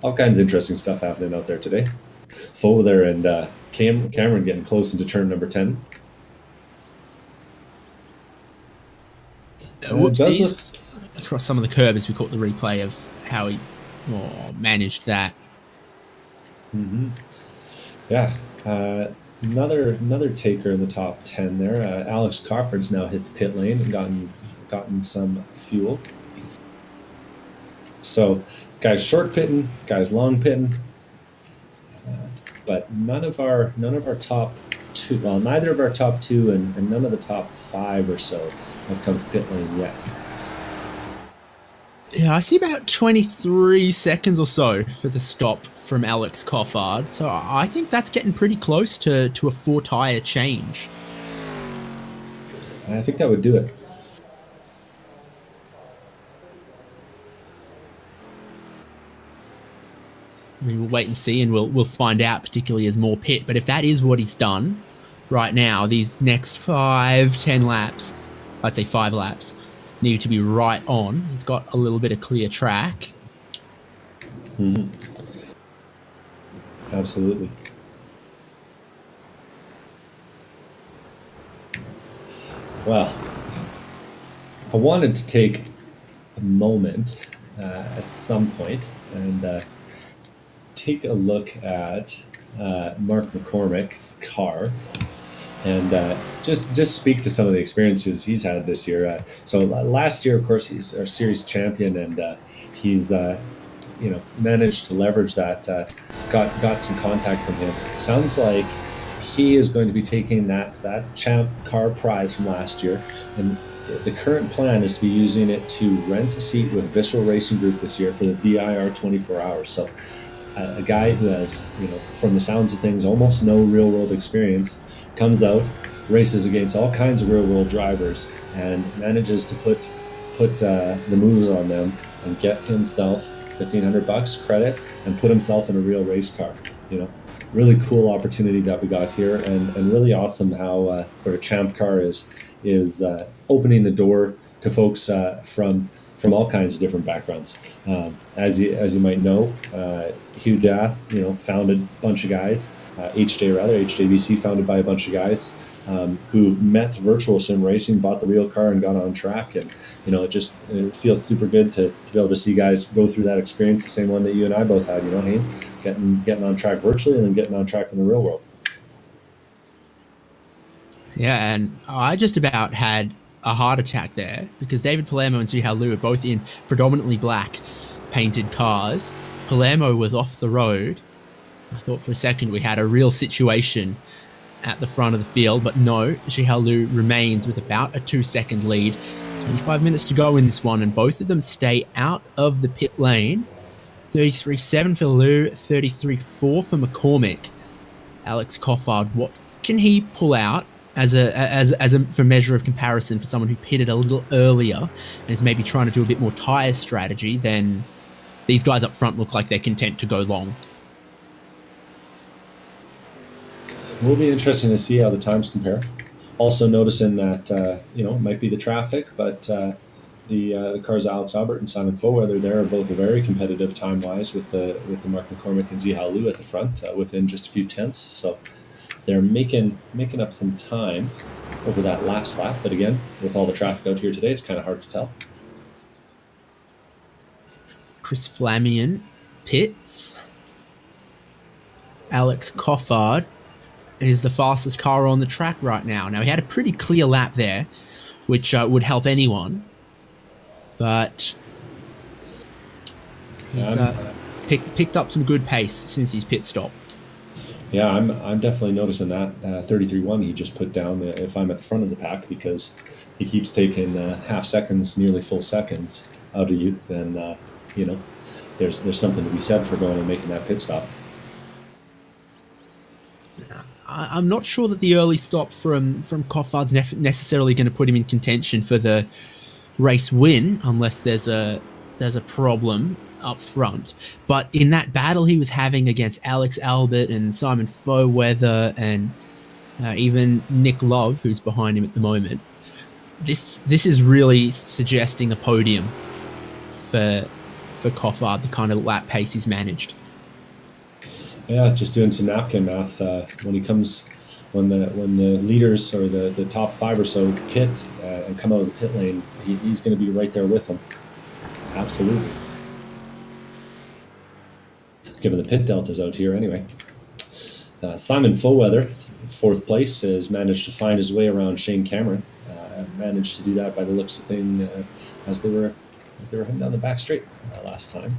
All kinds of interesting stuff happening out there today. Fo there and Cameron getting close into turn number 10. Whoopsies. Across some of the curb as we caught the replay of how he managed that. Mm-hmm. Yeah. Another taker in the top 10 there. Alex Crawford's now hit the pit lane and gotten some fuel. So guys short pitting, guys long pitting, but none of our top two. Well, neither of our top two and none of the top 5 or so have come to pit lane yet. Yeah, I see about 23 seconds or so for the stop from Alex Crawford. So I think that's getting pretty close to a 4-tire change. I think that would do it. I mean, we'll wait and see, and we'll find out, particularly as more pit. But if that is what he's done right now, these next 5-10 laps, I'd say 5 laps, need to be right on. He's got a little bit of clear track. Mm-hmm. Absolutely. Well, I wanted to take a moment at some point and take a look at Mark McCormick's car and just speak to some of the experiences he's had this year. So last year, of course, he's our series champion, and he's managed to leverage that. Got some contact from him. Sounds like he is going to be taking that Champ Car prize from last year, and the current plan is to be using it to rent a seat with Visceral Racing Group this year for the VIR 24 hours. So a guy who has, from the sounds of things, almost no real-world experience, comes out, races against all kinds of real-world drivers, and manages to put the moves on them and get himself $1,500 credit and put himself in a real race car. Really cool opportunity that we got here, and really awesome how sort of ChampCar is opening the door to folks from all kinds of different backgrounds. As you might know, Hugh Jass, founded a bunch of guys. HJBC founded by a bunch of guys who met virtual sim racing, bought the real car, and got on track. And it feels super good to be able to see guys go through that experience, the same one that you and I both had. Haynes, getting on track virtually and then getting on track in the real world. Yeah, and I just about had a heart attack there because David Palermo and Zihao Liu are both in predominantly black painted cars. Palermo was off the road. I thought for a second we had a real situation at the front of the field, but no, Zihao Liu remains with about a 2-second lead. 25 minutes to go in this one, and both of them stay out of the pit lane. 33.7 for Liu, 33.4 for McCormick. Alex Crawford, what can he pull out as a for measure of comparison for someone who pitted a little earlier and is maybe trying to do a bit more tire strategy? Then these guys up front look like they're content to go long. Will be interesting to see how the times compare. Also noticing that it might be the traffic, but the cars Alex Albert and Simon Foweather there are both very competitive time wise with the Mark McCormick and Zihao Liu at the front within just a few tenths. So they're making up some time over that last lap. But again, with all the traffic out here today, it's kind of hard to tell. Chris Flamion pits. Alex Crawford is the fastest car on the track right now. Now, he had a pretty clear lap there, which would help anyone. But he's picked up some good pace since his pit stop. Yeah, I'm definitely noticing that 33.1 he just put down if I'm at the front of the pack, because he keeps taking half seconds, nearly full seconds out of you. Then there's something to be said for going and making that pit stop. I'm not sure that the early stop from Crawford's necessarily going to put him in contention for the race win, unless there's a problem up front. But in that battle he was having against Alex Albert and Simon Foweather and even Nick Love, who's behind him at the moment, this is really suggesting a podium for Coffard, the kind of lap pace he's managed. Yeah, just doing some napkin math. When the leaders or the top 5 or so pit and come out of the pit lane, he's going to be right there with them. Absolutely. Given the pit deltas out here anyway. Simon Foweather, 4th place, has managed to find his way around Shane Cameron. Managed to do that by the looks of things as they were heading down the back straight last time.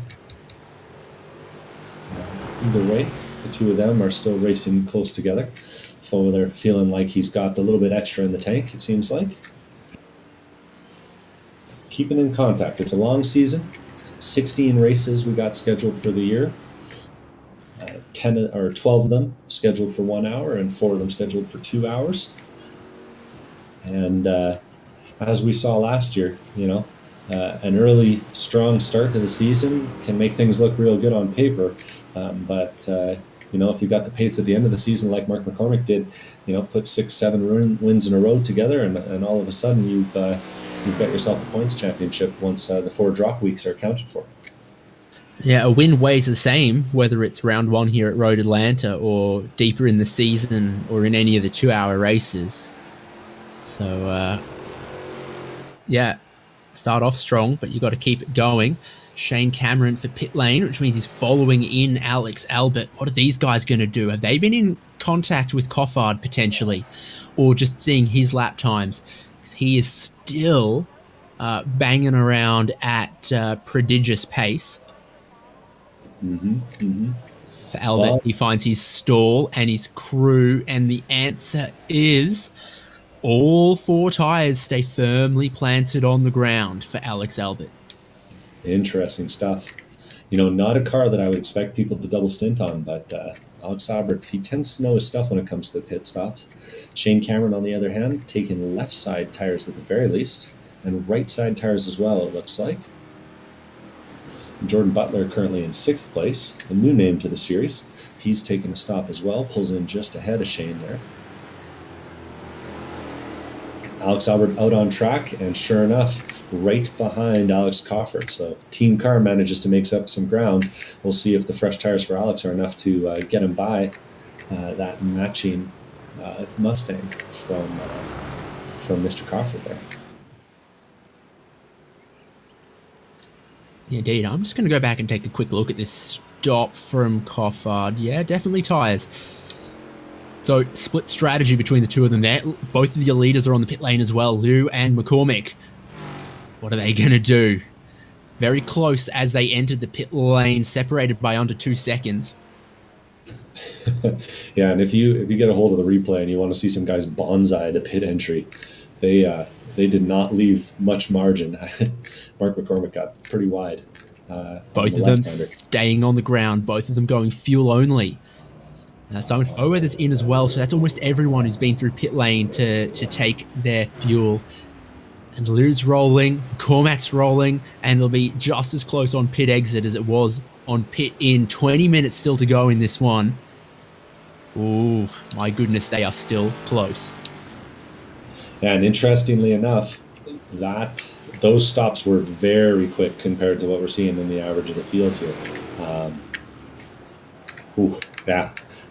Either way, the two of them are still racing close together. Foweather feeling like he's got a little bit extra in the tank, it seems like. Keeping in contact. It's a long season. 16 races we got scheduled for the year. 12 of them scheduled for 1 hour and 4 of them scheduled for 2 hours. And as we saw last year, an early, strong start to the season can make things look real good on paper. But if you got the pace at the end of the season like Mark McCormick did, put 6-7 wins in a row together, and all of a sudden you've got yourself a points championship once the 4 drop weeks are accounted for. Yeah, a win weighs the same, whether it's round 1 here at Road Atlanta or deeper in the season or in any of the 2-hour races. So, start off strong, but you got to keep it going. Shane Cameron for pit lane, which means he's following in Alex Albert. What are these guys going to do? Have they been in contact with Coffard potentially, or just seeing his lap times? Because he is still banging around at prodigious pace. For Albert, he finds his stall and his crew, and the answer is all 4 tires stay firmly planted on the ground for Alex Albert. Interesting stuff. Not a car that I would expect people to double stint on, but Alex Albert, he tends to know his stuff when it comes to the pit stops. Shane Cameron, on the other hand, taking left side tires at the very least, and right side tires as well, it looks like. Jordan Butler currently in 6th place, a new name to the series. He's taking a stop as well, pulls in just ahead of Shane there. Alex Albert out on track, and sure enough, right behind Alex Coffard. So Team Car manages to make up some ground. We'll see if the fresh tires for Alex are enough to get him by that matching Mustang from Mr. Coffard there. Yeah, indeed. I'm just going to go back and take a quick look at this stop from Coffard. Yeah, definitely tires. So, split strategy between the two of them there. Both of your leaders are on the pit lane as well, Liu and McCormick. What are they going to do? Very close as they entered the pit lane, separated by under 2 seconds. Yeah, and if you get a hold of the replay and you want to see some guys bonsai the pit entry, they did not leave much margin. Mark McCormick got pretty wide. Both of them staying on the ground, both of them going fuel only. Simon Foweather's in as well, so that's almost everyone who's been through pit lane to take their fuel. And Liu's rolling, McCormack's rolling, and it'll be just as close on pit exit as it was on pit in. 20 minutes still to go in this one. Ooh, my goodness, they are still close. And interestingly enough, those stops were very quick compared to what we're seeing in the average of the field here.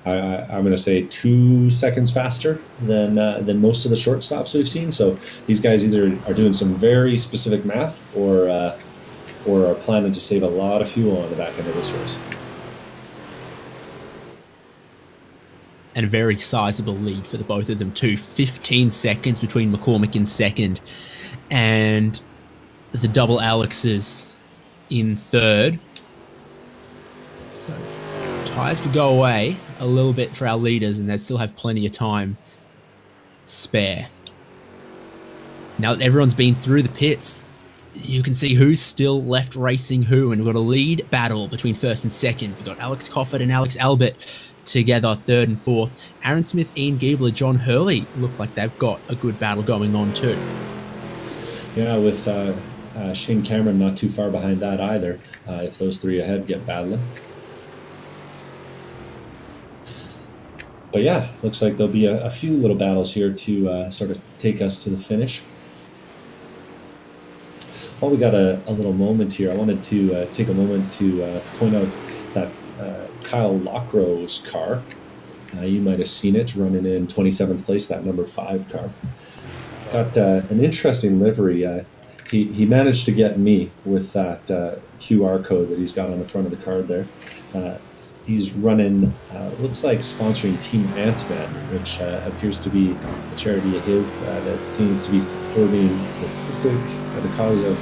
I'm going to say 2 seconds faster than most of the short stops we've seen. So these guys either are doing some very specific math or are planning to save a lot of fuel on the back end of this race. And a very sizable lead for the both of them too. 15 seconds between McCormick in second and the double Alexes in third. So tires could go away a little bit for our leaders, and they still have plenty of time spare. Now that everyone's been through the pits, you can see who's still left racing who, and we've got a lead battle between first and second. We've got Alex Coffard and Alex Albert together, third and fourth. Aaron Smith, Ian Giebler, John Hurley look like they've got a good battle going on too. Yeah, with Shane Cameron not too far behind that either, if those three ahead get battling. But yeah, looks like there'll be a few little battles here to sort of take us to the finish. while we got a little moment here, I wanted to take a moment to point out that Kyle Lockrow's car. You might have seen it running in 27th place, that number 5 car. Got an interesting livery. He managed to get me with that QR code that he's got on the front of the card there. He's running, looks like sponsoring Team Ant-Man, which appears to be a charity of his that seems to be supporting the cause of,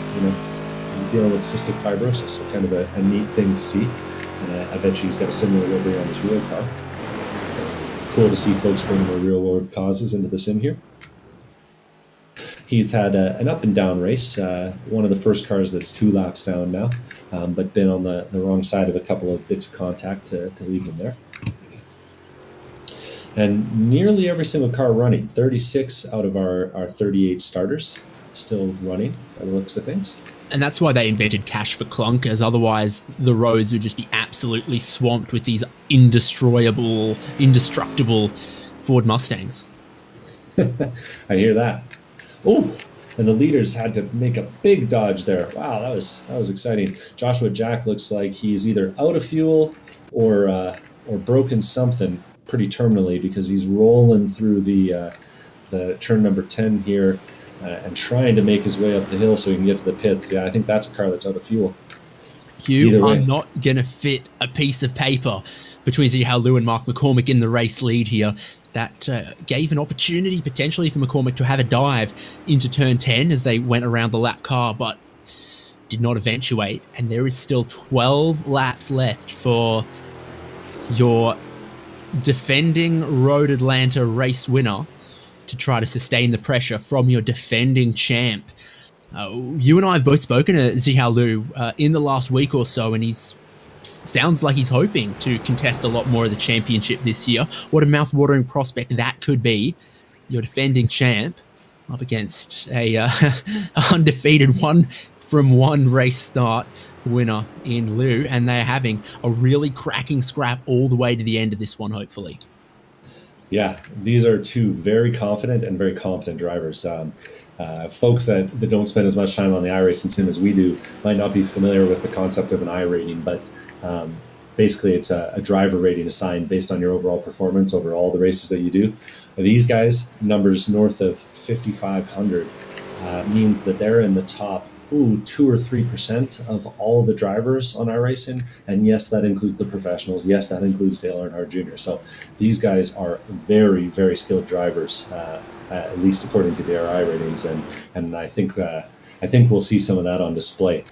dealing with cystic fibrosis. So kind of a neat thing to see. And I bet you he's got a similar livery on his real car. So cool to see folks bringing their real world causes into the sim here. He's had an up and down race, one of the first cars that's 2 laps down now, but been on the wrong side of a couple of bits of contact to leave him there. And nearly every single car running, 36 out of our 38 starters still running by the looks of things. And that's why they invented cash for clunkers. Otherwise, the roads would just be absolutely swamped with these indestructible Ford Mustangs. I hear that. Oh, and the leaders had to make a big dodge there. Wow, that was exciting. Joshua Jack looks like he's either out of fuel or broken something pretty terminally, because he's rolling through the turn number 10 here and trying to make his way up the hill so he can get to the pits. Yeah, I think that's a car that's out of fuel. You are not going to fit a piece of paper between Zihao Liu and Mark McCormick in the race lead here. That gave an opportunity potentially for McCormick to have a dive into turn 10 as they went around the lap car, but did not eventuate. And there is still 12 laps left for your defending Road Atlanta race winner to try to sustain the pressure from your defending champ. You and I have both spoken to Zihao Liu in the last week or so, and sounds like he's hoping to contest a lot more of the championship this year. What a mouth-watering prospect that could be. Your defending champ up against a undefeated one race start winner in Liu, and they're having a really cracking scrap all the way to the end of this one, hopefully. Yeah, these are 2 very confident and very competent drivers. Folks that don't spend as much time on the iRacing sim as we do might not be familiar with the concept of an iRating, but basically it's a driver rating assigned based on your overall performance over all the races that you do. These guys, numbers north of 5,500, means that they're in the top 2 or 3% of all the drivers on iRacing. And yes, that includes the professionals. Yes, that includes Dale Earnhardt Jr. So these guys are very, very skilled drivers, at least according to their iRatings. And I think we'll see some of that on display.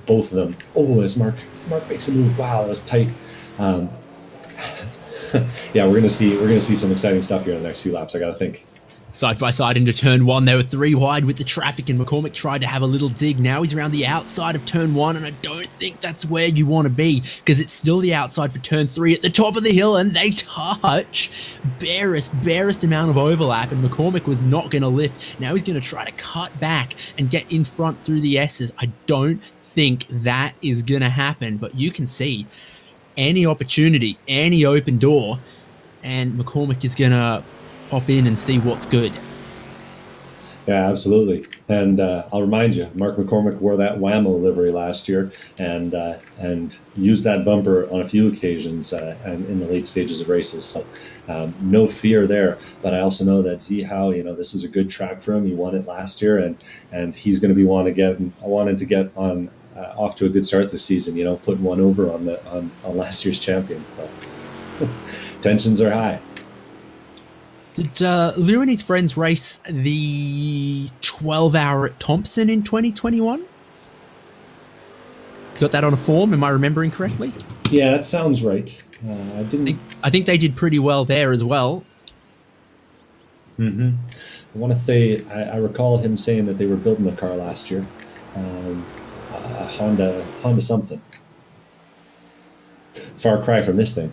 Both of them. Oh, as Mark makes a move. Wow, that was tight. Yeah, we're gonna see some exciting stuff here in the next few laps, I gotta think. Side by side into turn 1, they were 3 wide with the traffic, and McCormick tried to have a little dig. Now he's around the outside of turn 1, and I don't think that's where you want to be, because it's still the outside for turn 3 at the top of the hill, and they touch. Barest amount of overlap, and McCormick was not going to lift. Now he's going to try to cut back and get in front through the S's. I don't think that is going to happen, but you can see any opportunity, any open door, and McCormick is going to pop in and see what's good. Yeah, absolutely. And I'll remind you, Mark McCormick wore that Whammo livery last year and used that bumper on a few occasions and in the late stages of races. So no fear there. But I also know that Zihao, this is a good track for him. He won it last year, and he's going to be wanting to get on off to a good start this season. Putting one over on last year's champion. So tensions are high. Did Liu and his friends race the 12-hour at Thompson in 2021? Got that on a form? Am I remembering correctly? Yeah, that sounds right. I think they did pretty well there as well. Mm-hmm. I want to say I recall him saying that they were building the car last year, a Honda something. Far cry from this thing.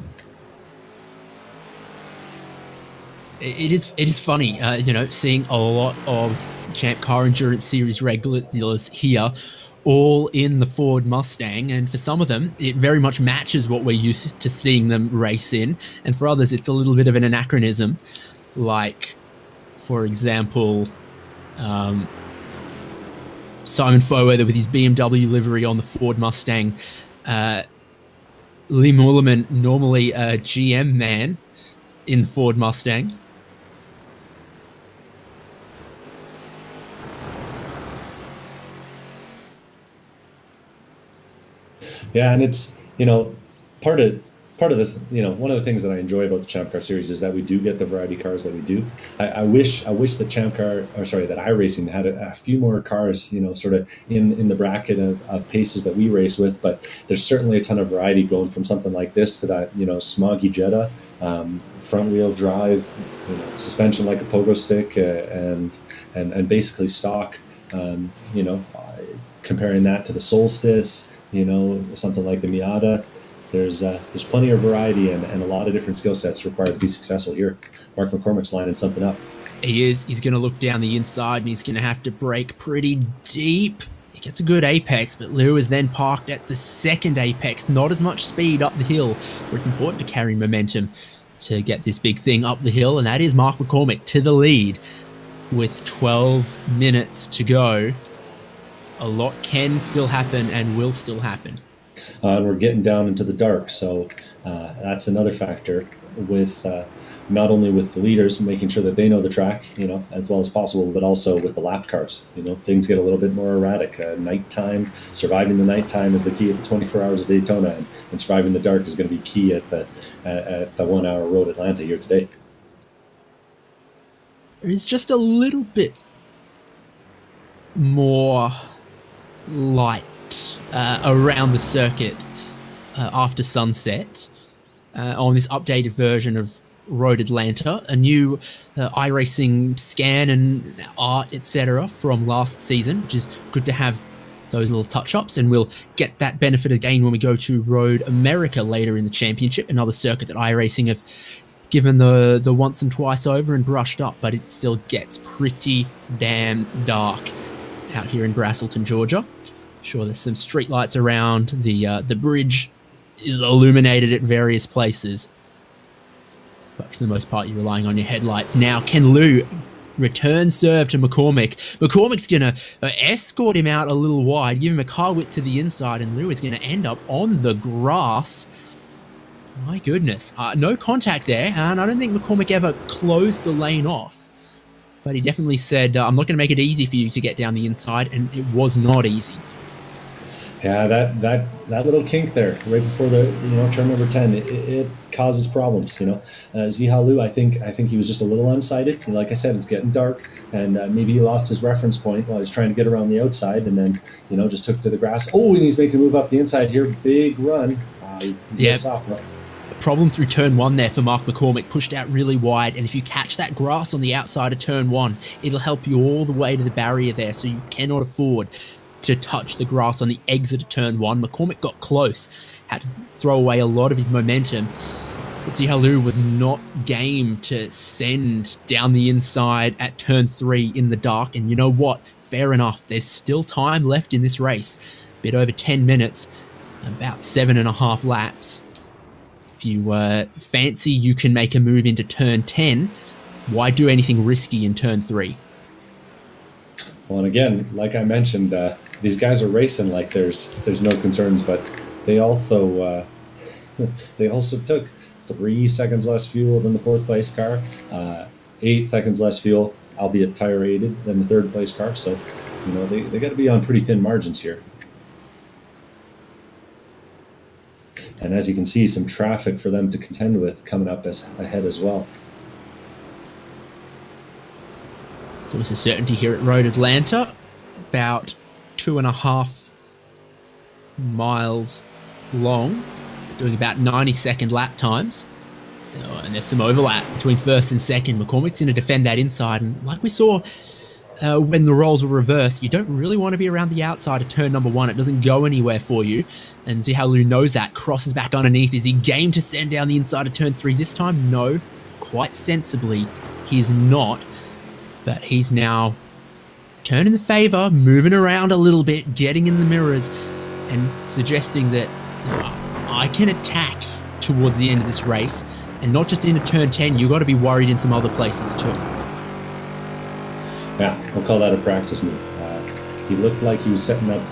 It is funny, seeing a lot of ChampCar Endurance Series regulars here, all in the Ford Mustang, and for some of them, it very much matches what we're used to seeing them race in, and for others, it's a little bit of an anachronism. Like, for example, Simon Foweather with his BMW livery on the Ford Mustang. Lee Mullerman, normally a GM man in the Ford Mustang. Yeah, and it's, part of this, one of the things that I enjoy about the Champ Car series is that we do get the variety cars that we do. I wish the Champ Car, that iRacing had a few more cars, sort of in the bracket of paces that we race with. But there's certainly a ton of variety going from something like this to that, smoggy Jetta, front wheel drive, suspension like a pogo stick, and basically stock. Comparing that to the Solstice, something like the Miata. There's plenty of variety and a lot of different skill sets required to be successful here. Mark McCormick's lining something up. He is. He's going to look down the inside and he's going to have to brake pretty deep. He gets a good apex, but Lou is then parked at the second apex. Not as much speed up the hill, where it's important to carry momentum to get this big thing up the hill. And that is Mark McCormick to the lead with 12 minutes to go. A lot can still happen and will still happen. And we're getting down into the dark, so that's another factor with not only with the leaders making sure that they know the track, as well as possible, but also with the lap cars. Things get a little bit more erratic. Nighttime, surviving the nighttime is the key at the 24 hours of Daytona, and surviving the dark is going to be key at the 1 hour Road Atlanta here today. There's just a little bit more light around the circuit after sunset on this updated version of Road Atlanta, a new iRacing scan and art, etc. from last season, which is good to have those little touch-ups, and we'll get that benefit again when we go to Road America later in the championship, another circuit that iRacing have given the once and twice over and brushed up, but it still gets pretty damn dark out here in Braselton, Georgia. Sure, there's some street lights around. The bridge is illuminated at various places, but for the most part, you're relying on your headlights. Now, can Lou return serve to McCormick? McCormick's going to escort him out a little wide, give him a car width to the inside, and Lou is going to end up on the grass. My goodness. No contact there, and I don't think McCormick ever closed the lane off, but he definitely said, I'm not going to make it easy for you to get down the inside, and it was not easy. Yeah, that little kink there, right before the turn number 10, it causes problems. Ziha Lu, I think he was just a little unsighted. Like I said, it's getting dark, and maybe he lost his reference point while he was trying to get around the outside, and then just took to the grass. Oh, and he's making a move up the inside here, big run. Soft run. Problem through turn 1 there for Mark McCormick, pushed out really wide, and if you catch that grass on the outside of turn 1, it'll help you all the way to the barrier there, so you cannot afford to touch the grass on the exit of turn 1. McCormick got close, had to throw away a lot of his momentum. But Zihalu was not game to send down the inside at turn 3 in the dark, and you know what? Fair enough. There's still time left in this race. A bit over 10 minutes, about 7.5 laps. If you fancy you can make a move into turn 10, why do anything risky in turn 3? Well, and again, like I mentioned, these guys are racing like there's no concerns, but they also took 3 seconds less fuel than the 4th place car, 8 seconds less fuel, albeit tire aided, than the 3rd place car. So, they got to be on pretty thin margins here. And as you can see, some traffic for them to contend with coming up ahead as well. So it's a certainty here at Road Atlanta, about 2.5 miles long, doing about 90-second lap times. And there's some overlap between first and second. McCormick's going to defend that inside, and like we saw when the roles were reversed, you don't really want to be around the outside of turn number 1. It doesn't go anywhere for you, and Zihalu knows that. Crosses back underneath. Is he game to send down the inside of turn 3 this time? No, quite sensibly, he's not. But he's now turning the favor, moving around a little bit, getting in the mirrors, and suggesting that I can attack towards the end of this race, and not just into turn 10. You've got to be worried in some other places too. Yeah, we'll call that a practice move. He looked like he was setting up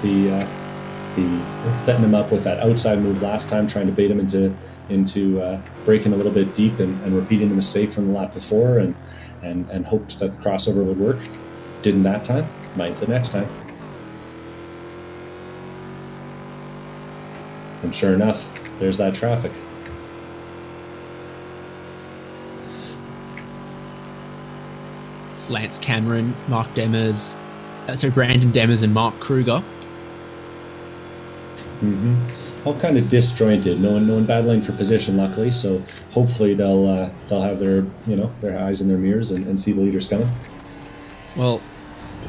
setting him up with that outside move last time, trying to bait him into breaking a little bit deep and repeating the mistake from the lap before, and hoped that the crossover would work. Didn't that time, might the next time. And sure enough, there's that traffic. It's Lance Cameron, Brandon Demers and Mark Kruger. All kind of disjointed. No one battling for position, luckily. So hopefully they'll have their eyes in their mirrors and see the leaders coming. Well,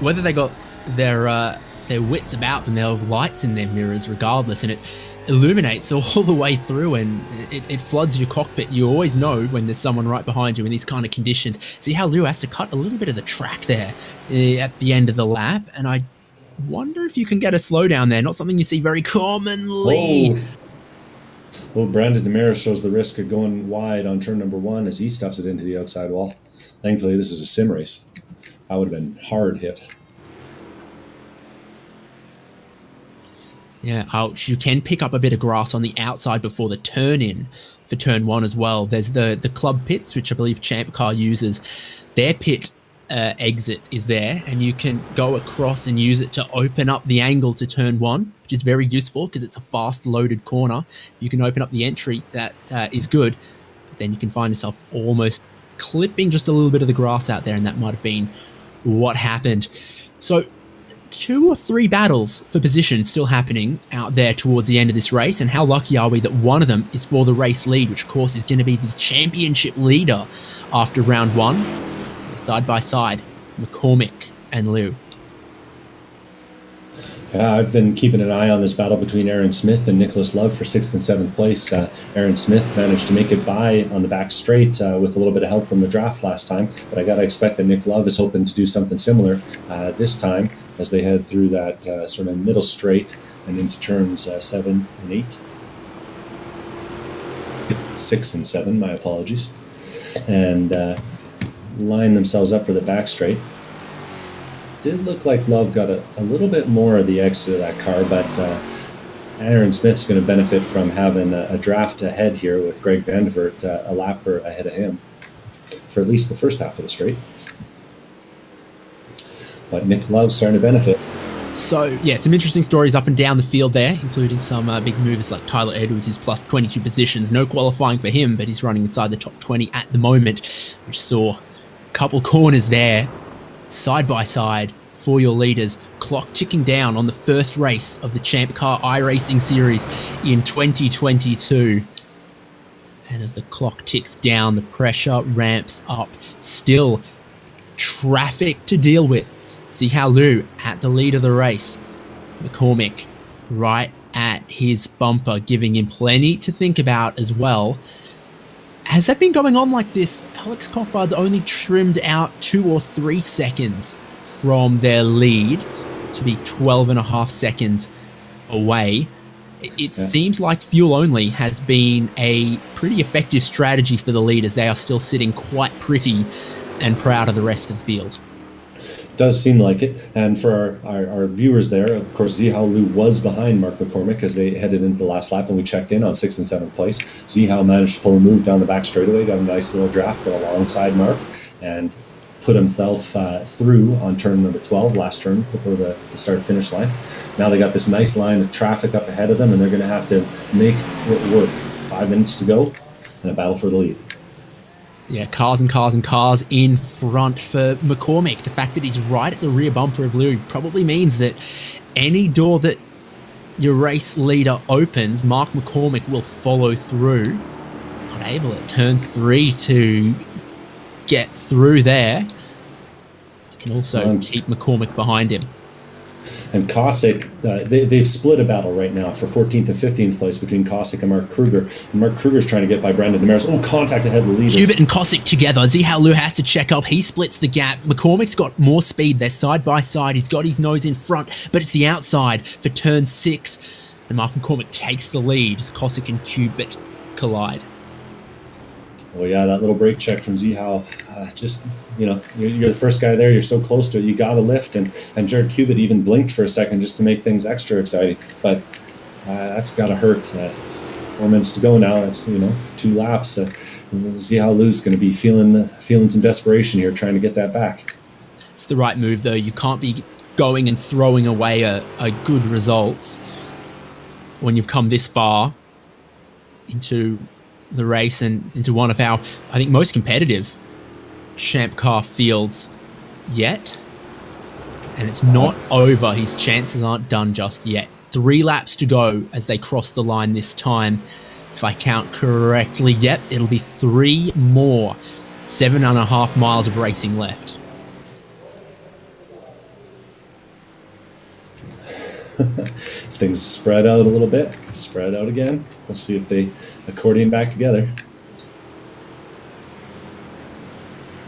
whether they got their wits about them, they'll have lights in their mirrors regardless, and it illuminates all the way through, and it floods your cockpit. You always know when there's someone right behind you in these kind of conditions. See how Lou has to cut a little bit of the track there at the end of the lap, and I wonder if you can get a slowdown there. Not something you see very commonly. Well, Brandon Demers shows the risk of going wide on turn number 1 as he stuffs it into the outside wall. Thankfully, this is a sim race. That would have been hard hit. Yeah, ouch. You can pick up a bit of grass on the outside before the turn in for turn 1 as well. There's the club pits, which I believe ChampCar uses. Their pit exit is there, and you can go across and use it to open up the angle to turn 1, which is very useful because it's a fast loaded corner. You can open up the entry. That is good, but then you can find yourself almost clipping just a little bit of the grass out there, and that might have been what happened. So 2 or 3 battles for position still happening out there towards the end of this race, and how lucky are we that one of them is for the race lead, which of course is going to be the championship leader after round 1. Side by side, McCormick and Lou. Yeah, I've been keeping an eye on this battle between Aaron Smith and Nicholas Love for 6th and 7th place. Aaron Smith managed to make it by on the back straight with a little bit of help from the draft last time, but I got to expect that Nick Love is hoping to do something similar this time as they head through that sort of middle straight and into turns 7 and 8. 6 and 7, my apologies. And line themselves up for the back straight. Did look like Love got a little bit more of the exit of that car, but Aaron Smith's going to benefit from having a draft ahead here with Greg Vandevert a lap ahead of him for at least the first half of the straight. But Nick Love's starting to benefit. So, yeah, some interesting stories up and down the field there, including some big movers like Tyler Edwards, who's plus 22 positions. No qualifying for him, but he's running inside the top 20 at the moment, which saw couple corners there, side by side for your leaders. Clock ticking down on the first race of the ChampCar iRacing series in 2022. And as the clock ticks down, the pressure ramps up. Still traffic to deal with. See how Lou at the lead of the race. McCormick right at his bumper, giving him plenty to think about as well. Has that been going on like this? Alex Coffard's only trimmed out 2 or 3 seconds from their lead to be 12.5 seconds away. It seems like fuel only has been a pretty effective strategy for the leaders. They are still sitting quite pretty and proud of the rest of the field. Does seem like it. And for our viewers there, of course, Zihao Liu was behind Mark McCormick as they headed into the last lap, and we checked in on 6th and 7th place. Zihao managed to pull a move down the back straightaway, got a nice little draft, got alongside Mark, and put himself through on turn number 12, last turn before the start-finish line. Now they got this nice line of traffic up ahead of them, and they're going to have to make it work. 5 minutes to go, and a battle for the lead. Yeah, cars and cars and cars in front for McCormick. The fact that he's right at the rear bumper of Lou probably means that any door that your race leader opens, Mark McCormick will follow through. Not able at turn 3 to get through there. You can also keep McCormick behind him. And Kosick, they've split a battle right now for 14th and 15th place between Kosick and Mark Kruger. And Mark Kruger's trying to get by Brandon Demers. Contact ahead of the leaders. Hubert and Kosick together. See how Lou has to check up. He splits the gap. McCormick's got more speed. They're side by side. He's got his nose in front, but it's the outside for turn 6. And Mark McCormick takes the lead as Kosick and Hubert collide. Oh yeah, that little brake check from Zihao. Just, you're the first guy there. You're so close to it. You got to lift. And Jared Cubitt even blinked for a second just to make things extra exciting. But that's got to hurt. 4 minutes to go now. That's 2 laps. Zihao Lu's going to be feeling some desperation here, trying to get that back. It's the right move though. You can't be going and throwing away a good result when you've come this far into the race and into one of our, I think, most competitive ChampCar fields yet. And it's not over. His chances aren't done just yet. 3 laps to go as they cross the line this time. If I count correctly, yep, it'll be 3 more. 7.5 miles of racing left. Things spread out a little bit, spread out again. We'll see if they accordion back together.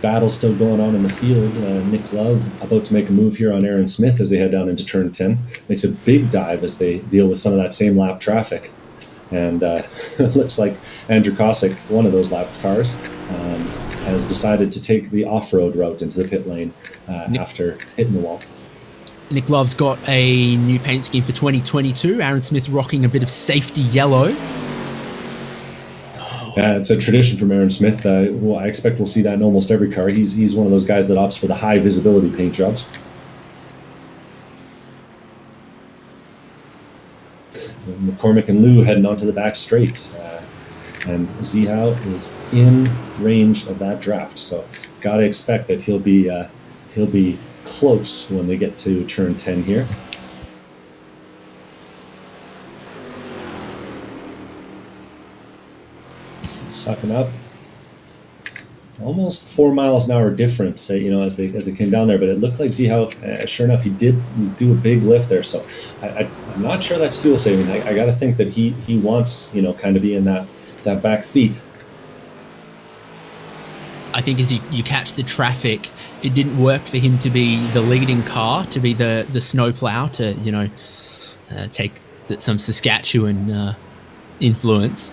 Battle still going on in the field. Nick Love about to make a move here on Aaron Smith as they head down into turn 10. Makes a big dive as they deal with some of that same lap traffic. And it looks like Andrew Kosick, one of those lap cars, has decided to take the off-road route into the pit lane after hitting the wall. Nick Love's got a new paint scheme for 2022. Aaron Smith rocking a bit of safety yellow. It's a tradition from Aaron Smith. Well, I expect we'll see that in almost every car. He's one of those guys that opts for the high visibility paint jobs. McCormick and Liu heading onto the back straight. And Zihao is in range of that draft. So gotta expect that he'll be close when they get to turn 10 here. Sucking up. Almost 4 miles an hour difference, as they came down there. But it looked like Zihao, sure enough, he did do a big lift there. So I'm not sure that's fuel saving. I got to think that he wants, kind of be in that back seat. I think as you catch the traffic, it didn't work for him to be the leading car, to be the snowplow, to take some Saskatchewan influence.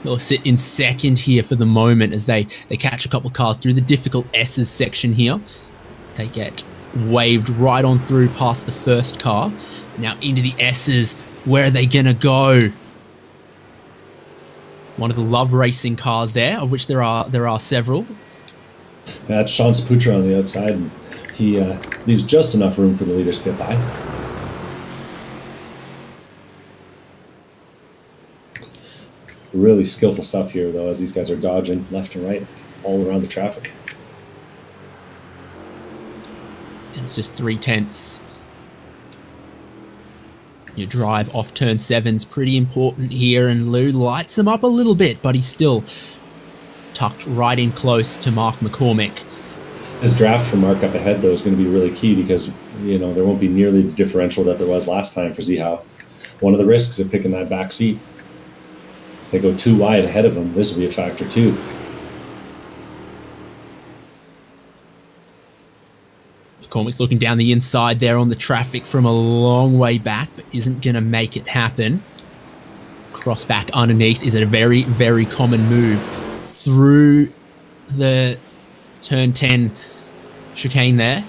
He'll sit in second here for the moment as they catch a couple of cars through the difficult S's section here. They get waved right on through past the first car. Now into the S's. Where are they going to go? One of the Love Racing cars there, of which there are several. That's Sean Saputra on the outside, and he leaves just enough room for the leaders to get by. Really skillful stuff here, though, as these guys are dodging left and right all around the traffic. And it's just 0.3. Your drive off turn 7's pretty important here, and Liu lights him up a little bit, but he's still tucked right in close to Mark McCormick. This draft for Mark up ahead, though, is going to be really key because, there won't be nearly the differential that there was last time for Zihao. One of the risks of picking that back seat. If they go too wide ahead of him, this will be a factor too. McCormick's looking down the inside there on the traffic from a long way back, but isn't going to make it happen. Cross back underneath is a very, very common move through the turn 10 chicane there.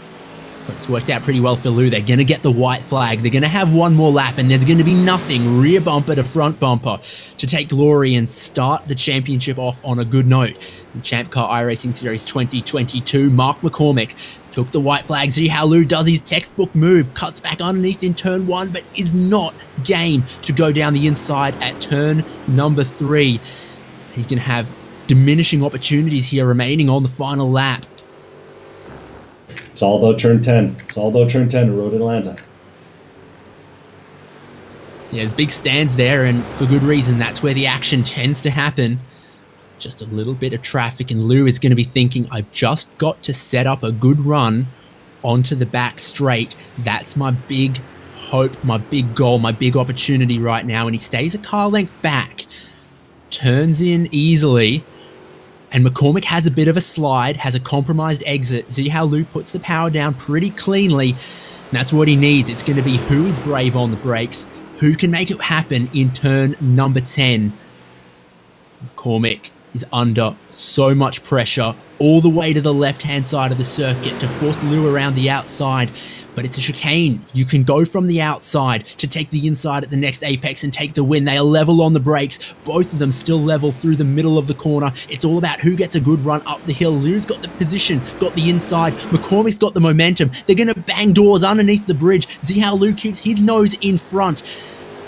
But it's worked out pretty well for Liu. They're going to get the white flag. They're going to have one more lap, and there's going to be nothing rear bumper to front bumper to take glory and start the championship off on a good note. The ChampCar iRacing Series 2022, Mark McCormick took the white flag. Zihao Liu does his textbook move, cuts back underneath in turn 1, but is not game to go down the inside at turn number 3. He's going to have diminishing opportunities here remaining on the final lap. It's all about turn 10. It's all about turn 10 at Road Atlanta. Yeah, there's big stands there, and for good reason. That's where the action tends to happen. Just a little bit of traffic, and Liu is going to be thinking, I've just got to set up a good run onto the back straight. That's my big hope, my big goal, my big opportunity right now. And he stays a car length back, turns in easily, and McCormick has a bit of a slide, has a compromised exit. Zihao Liu puts the power down pretty cleanly, and that's what he needs. It's going to be who is brave on the brakes, who can make it happen in turn number 10. McCormick is under so much pressure all the way to the left-hand side of the circuit to force Lou around the outside. But it's a chicane. You can go from the outside to take the inside at the next apex and take the win. They are level on the brakes. Both of them still level through the middle of the corner. It's all about who gets a good run up the hill. Lou's got the position, got the inside. McCormick's got the momentum. They're going to bang doors underneath the bridge. Zihao Liu keeps his nose in front.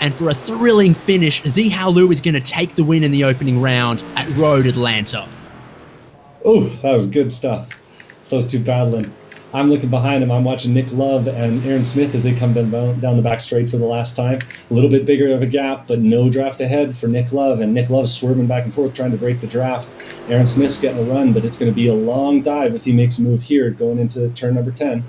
And for a thrilling finish, Zihao Liu is going to take the win in the opening round at Road Atlanta. Oh, that was good stuff. Those two battling. I'm looking behind him. I'm watching Nick Love and Aaron Smith as they come down the back straight for the last time. A little bit bigger of a gap, but no draft ahead for Nick Love. And Nick Love's swerving back and forth trying to break the draft. Aaron Smith's getting a run, but it's going to be a long dive if he makes a move here going into turn number 10.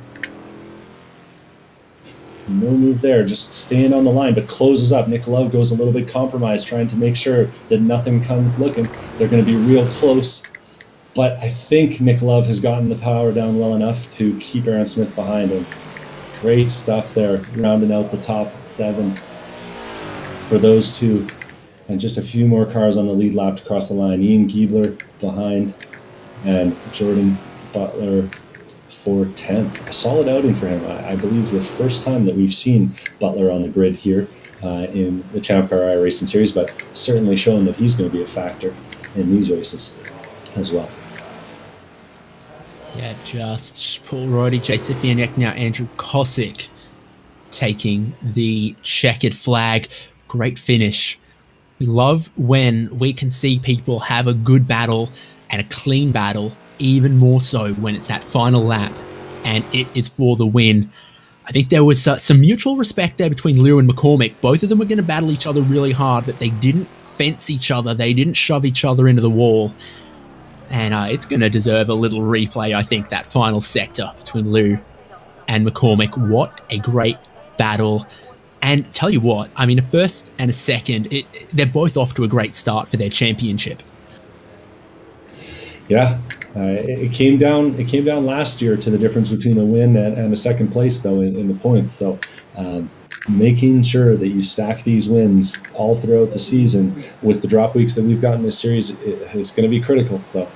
No move there, just staying on the line, but closes up. Nick Love goes a little bit compromised, trying to make sure that nothing comes looking. They're going to be real close. But I think Nick Love has gotten the power down well enough to keep Aaron Smith behind him. Great stuff there, rounding out the top 7 for those two. And just a few more cars on the lead lap to cross the line. Ian Giebler behind, and Jordan Butler for 10th. A solid outing for him. I believe the first time that we've seen Butler on the grid here in the ChampCar iRacing series, but certainly showing that he's going to be a factor in these races as well. Yeah, just Paul Roddy, Jay Sifianek, now Andrew Kosick taking the checkered flag. Great finish. We love when we can see people have a good battle and a clean battle, even more so when it's that final lap and it is for the win. I think there was some mutual respect there between Liu and McCormick. Both of them were going to battle each other really hard, but they didn't fence each other. They didn't shove each other into the wall. And it's going to deserve a little replay, I think, that final sector between Liu and McCormick. What a great battle. And tell you what, I mean, a first and a second, they're both off to a great start for their championship. Yeah, it came down last year to the difference between a win and a second place, though, in the points. So making sure that you stack these wins all throughout the season with the drop weeks that we've got in this series is going to be critical. So,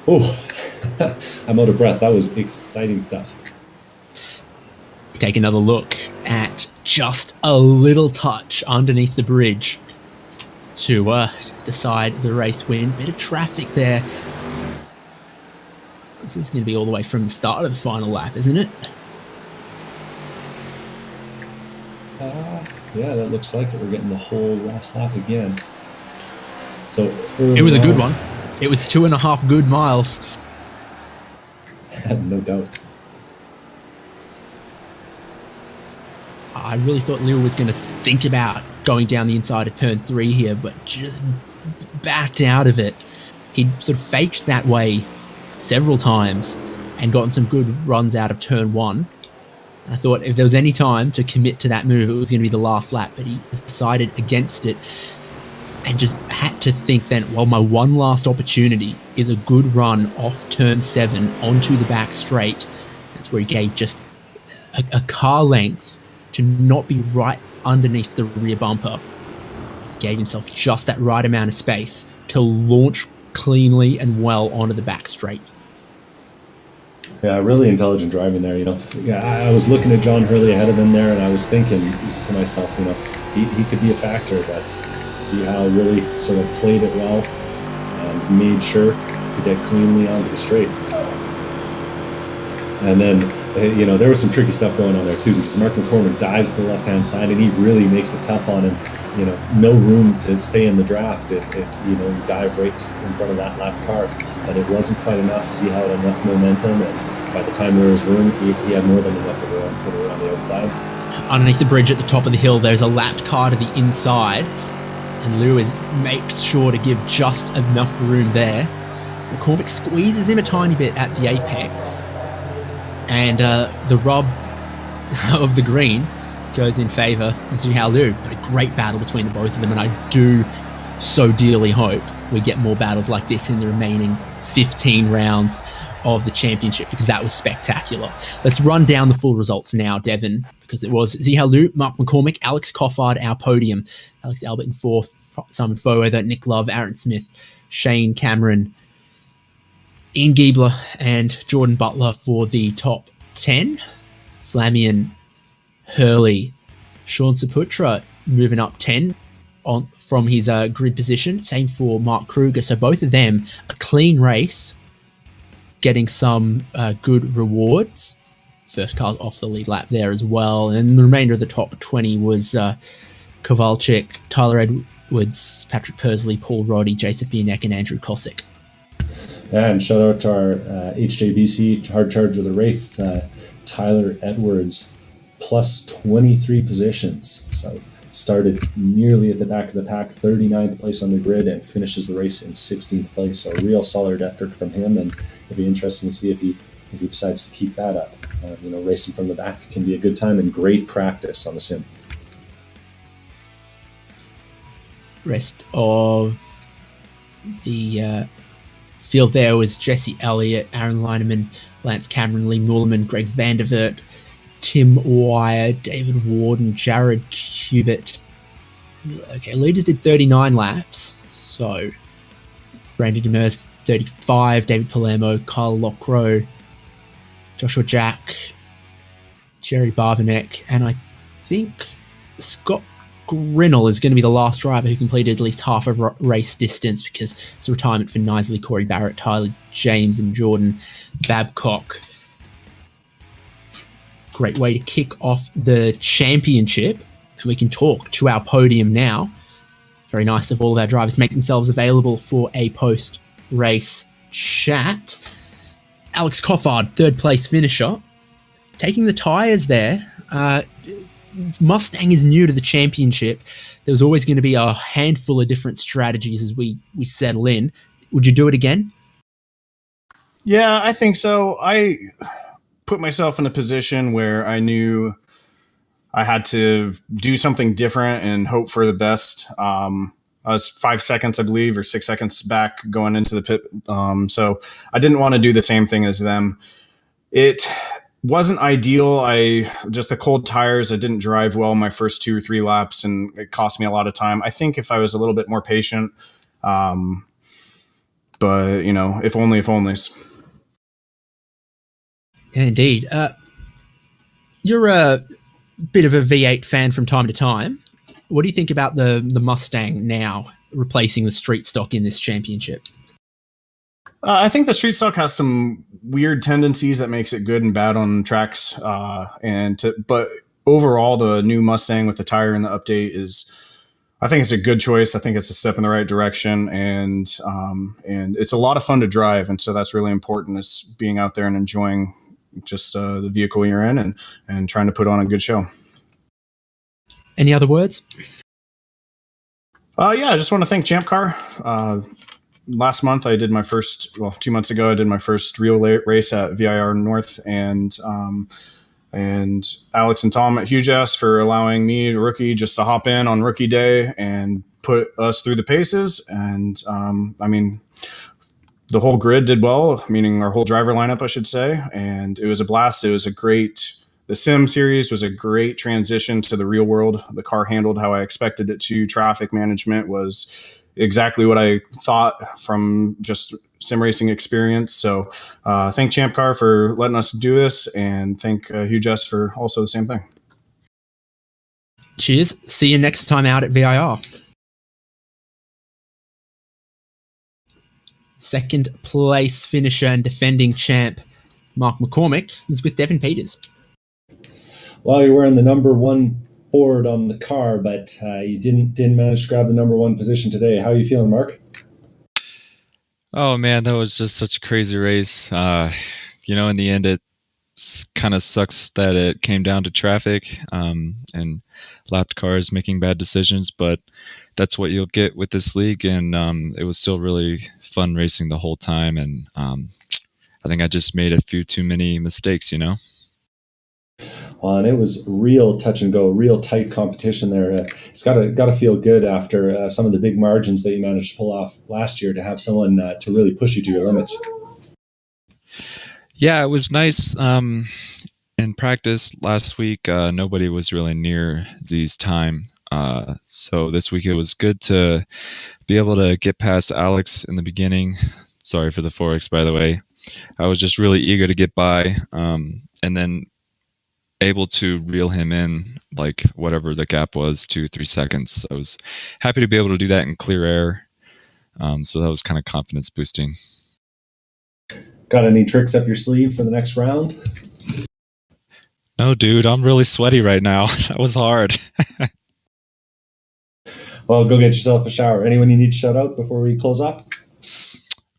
I'm out of breath. That was exciting stuff. Take another look at just a little touch underneath the bridge to decide the race win. Bit of traffic there. This is going to be all the way from the start of the final lap, isn't it? Yeah, that looks like it. We're getting the whole last lap again. So it was a good one. It was 2.5 good miles. No doubt. I really thought Liu was going to think about going down the inside of turn 3 here, but just backed out of it. He sort of faked that way several times and gotten some good runs out of turn 1. I thought if there was any time to commit to that move, it was going to be the last lap, but he decided against it and just had to think then, well, my one last opportunity is a good run off turn 7 onto the back straight. That's where he gave just a car length to not be right underneath the rear bumper. He gave himself just that right amount of space to launch cleanly and well onto the back straight. Yeah, really intelligent driving there, you know. Yeah, I was looking at John Hurley ahead of him there, and I was thinking to myself, you know, he could be a factor, but see how really sort of played it well and made sure to get cleanly onto the straight. And then, you know, there was some tricky stuff going on there too, because Mark McCormick dives to the left-hand side, and he really makes it tough on him. You know, no room to stay in the draft if you know, you dive right in front of that lap car. But it wasn't quite enough. See how it had enough momentum, and by the time there was room, he had more than enough of room to put it on the outside. Underneath the bridge at the top of the hill, there's a lapped car to the inside, and Liu makes sure to give just enough room there. McCormick squeezes him a tiny bit at the apex, and the rub of the green goes in favour of Zihao Liu. But a great battle between the both of them, and I do so dearly hope we get more battles like this in the remaining 15 rounds of the championship, because that was spectacular. Let's run down the full results now, Devon, because it was Zihao Liu, Mark McCormick, Alex Coffard, our podium, Alex Albert in 4th, Simon Fower, Nick Love, Aaron Smith, Shane Cameron, Ian Giebler, and Jordan Butler for the top 10. Flamian, Hurley, Sean Saputra moving up 10 from his grid position. Same for Mark Kruger. So both of them, a clean race, getting some good rewards. First cars off the lead lap there as well. And the remainder of the top 20 was Kowalczyk, Tyler Edwards, Patrick Pursley, Paul Roddy, Jason Fianek, and Andrew Kosick. And shout out to our HJBC hard charge of the race, Tyler Edwards, plus 23 positions. So started nearly at the back of the pack, 39th place on the grid, and finishes the race in 16th place. So a real solid effort from him, and it'll be interesting to see if he decides to keep that up. Racing from the back can be a good time and great practice on the sim. Rest of the field there was Jesse Elliott, Aaron Lineman, Lance Cameron, Lee Mullerman, Greg Vandervert, Tim Wire, David Warden, Jared Hubert. Okay, leaders did 39 laps. So Brandon Demers 35, David Palermo, Kyle Lockrow, Joshua Jack, Jerry Barvanek, and I think Scott Grinnell is going to be the last driver who completed at least half of race distance, because it's a retirement for Knisley, Corey Barrett, Tyler James, and Jordan Babcock. Great way to kick off the championship. And we can talk to our podium now. Very nice of all of our drivers to make themselves available for a post-race chat. Alex Coffard, third place finisher. Taking the tyres there. Mustang is new to the championship. There's always going to be a handful of different strategies as we settle in. Would you do it again? Yeah, I think so. I put myself in a position where I knew I had to do something different and hope for the best. I was 5 seconds, I believe, or 6 seconds back going into the pit. So I didn't want to do the same thing as them. It wasn't ideal. The cold tires, I didn't drive well my first 2 or 3 laps, and it cost me a lot of time. I think if I was a little bit more patient, but if onlys. Yeah, indeed. You're a bit of a V8 fan from time to time. What do you think about the Mustang now replacing the street stock in this championship? I think the street stock has some weird tendencies that makes it good and bad on tracks. But overall, the new Mustang with the tire and the update I think it's a good choice. I think it's a step in the right direction, and it's a lot of fun to drive. And so that's really important, is being out there and enjoying just the vehicle you're in and trying to put on a good show. Any other words? I just want to thank ChampCar. Last month I did my first, 2 months ago, I did my first real race at VIR North, and Alex and Tom at Huge Ass for allowing me, a rookie, just to hop in on rookie day and put us through the paces. And the whole grid did well, meaning our whole driver lineup, I should say. And it was a blast. The Sim series was a great transition to the real world. The car handled how I expected it to. Traffic management was exactly what I thought from just sim racing experience. So thank ChampCar for letting us do this, and thank Huge S for also the same thing. Cheers. See you next time out at VIR. Second place finisher and defending champ Mark McCormick is with Devin Peters. Well, you're wearing the number one board on the car, but you didn't manage to grab the number one position today. How are you feeling, Mark? Oh man, that was just such a crazy race. In the end, it kind of sucks that it came down to traffic and lapped cars making bad decisions, but that's what you'll get with this league. And it was still really fun racing the whole time. And I think I just made a few too many mistakes, And it was real touch and go, real tight competition there. It's got to feel good after some of the big margins that you managed to pull off last year, to have someone to really push you to your limits. Yeah, it was nice. in practice last week, nobody was really near Z's time. So this week it was good to be able to get past Alex in the beginning. Sorry for the 4X, by the way. I was just really eager to get by, and then able to reel him in, like whatever the gap was, 2-3 seconds. I was happy to be able to do that in clear air. So that was kind of confidence boosting. Got any tricks up your sleeve for the next round? No, dude, I'm really sweaty right now. That was hard. Well, go get yourself a shower. Anyone you need to shout out before we close off?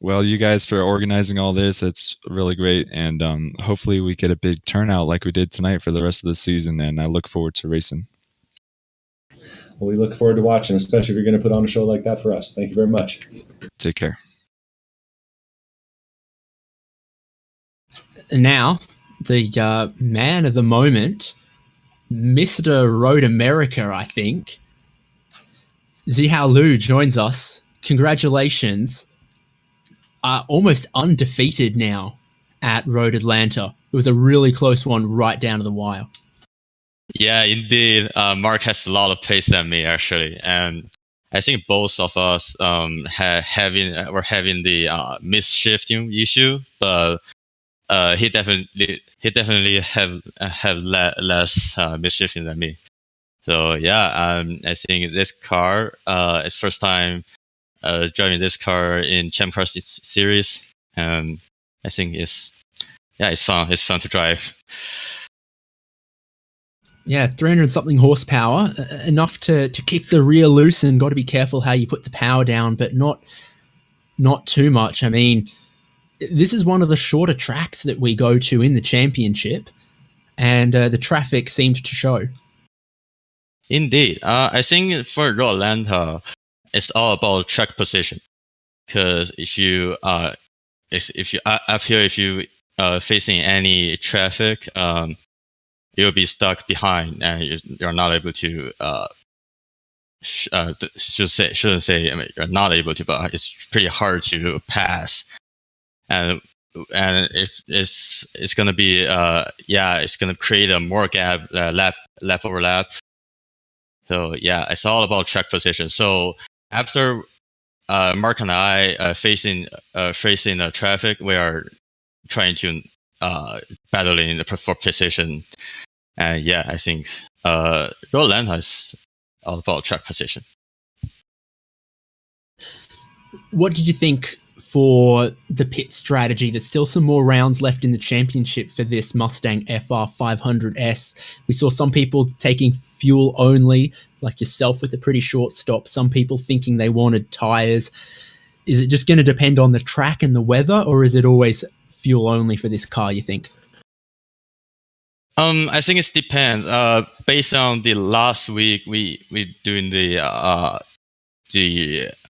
Well, you guys for organizing all this. It's really great. And hopefully we get a big turnout like we did tonight for the rest of the season. And I look forward to racing. Well, we look forward to watching, especially if you're going to put on a show like that for us. Thank you very much. Take care. Now, the man of the moment, Mr. Road America, I think. Zihao Lu joins us. Congratulations. Almost undefeated now at Road Atlanta. It was a really close one right down to the wire. Yeah, indeed. Mark has a lot of pace than me, actually. And I think both of us were having the misshifting issue, but he definitely have less misshifting than me. So yeah, I think this car is first time driving this car in ChampCar series, and I think it's fun. It's fun to drive. Yeah, 300 something horsepower, enough to keep the rear loose, and got to be careful how you put the power down, but not too much. I mean, this is one of the shorter tracks that we go to in the championship, and the traffic seemed to show. Indeed, I think for Road Atlanta, it's all about track position. Because if you facing any traffic, you'll be stuck behind, and you're not able to. Shouldn't say. I mean, you're not able to, but it's pretty hard to pass. And it's gonna be it's gonna create a more gap, lap overlap. So yeah, it's all about track position. So after Mark and I facing the traffic, we are trying to battling for position. And yeah, I think Road Atlanta is all about track position. What did you think for the pit strategy? There's still some more rounds left in the championship for this Mustang FR 500S. We saw some people taking fuel only, like yourself with a pretty short stop. Some people thinking they wanted tires. Is it just going to depend on the track and the weather, or is it always fuel only for this car, you think? I think it depends. Based on the last week, we doing the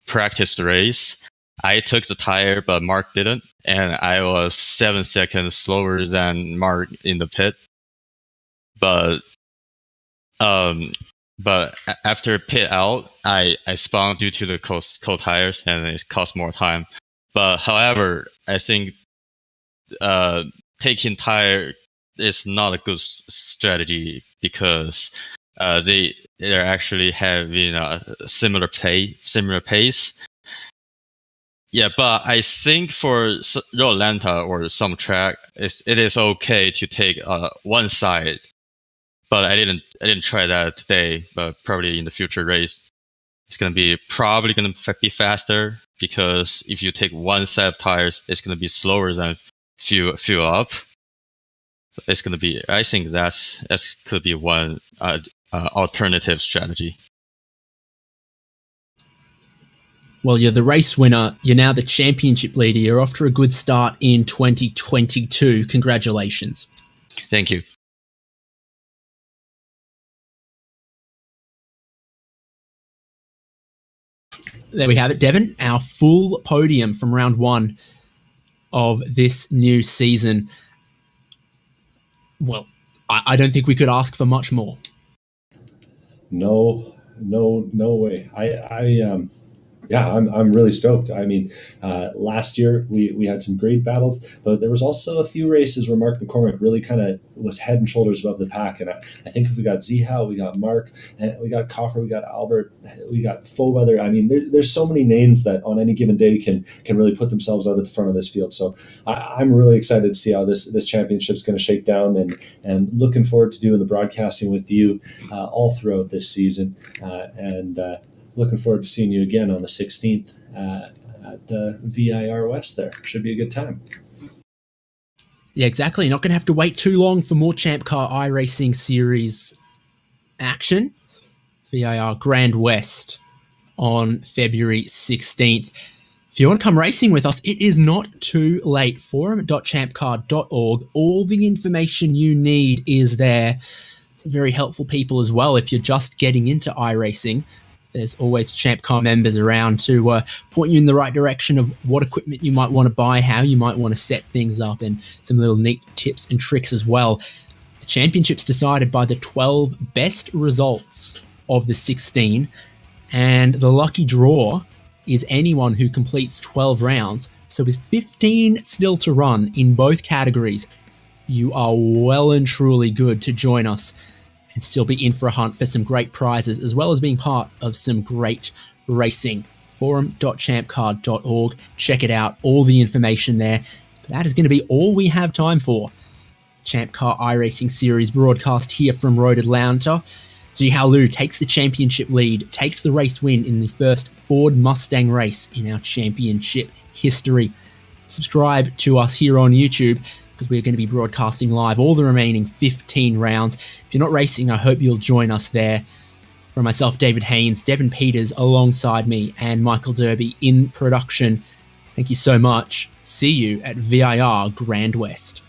practice race. I took the tire, but Mark didn't, and I was 7 seconds slower than Mark in the pit. But after pit out, I spun due to the cold tires, and it cost more time. But however, I think taking tire is not a good strategy, because they're actually having a similar pace. Yeah, but I think for Road Atlanta or some track, it is okay to take one side. But I didn't try that today. But probably in the future race, it's probably gonna be faster, because if you take one set of tires, it's gonna be slower than fuel up. So it's gonna be. I think that could be one alternative strategy. Well, you're the race winner. You're now the championship leader. You're off to a good start in 2022. Congratulations. Thank you. There we have it, Devon. Our full podium from round one of this new season. Well, I don't think we could ask for much more. No way. Yeah, I'm really stoked. I mean, last year we had some great battles, but there was also a few races where Mark McCormick really kind of was head and shoulders above the pack. And I think if we got Zihao, we got Mark, and we got Coffer, we got Albert, we got Fullweather. I mean, there's so many names that on any given day can really put themselves out at the front of this field. So I'm really excited to see how this championship's going to shake down, and looking forward to doing the broadcasting with you all throughout this season. And looking forward to seeing you again on the 16th at VIR West there. Should be a good time. Yeah, exactly. You're not going to have to wait too long for more ChampCar iRacing Series action. VIR Grand West on February 16th. If you want to come racing with us, it is not too late. Forum.champcar.org. All the information you need is there. It's very helpful people as well if you're just getting into iRacing. There's always ChampCar members around to point you in the right direction of what equipment you might want to buy, how you might want to set things up, and some little neat tips and tricks as well. The championship's decided by the 12 best results of the 16, and the lucky draw is anyone who completes 12 rounds. So with 15 still to run in both categories, you are well and truly good to join us and still be in for a hunt for some great prizes, as well as being part of some great racing. Forum.champcar.org. Check it out. All the information there. But that is going to be all we have time for. ChampCar iRacing Series broadcast here from Road Atlanta. Zihao Lu takes the championship lead, takes the race win in the first Ford Mustang race in our championship history. Subscribe to us here on YouTube, because we're going to be broadcasting live all the remaining 15 rounds. If you're not racing, I hope you'll join us there. From myself, David Haynes, Devin Peters alongside me, and Michael Derby in production. Thank you so much. See you at VIR Grand West.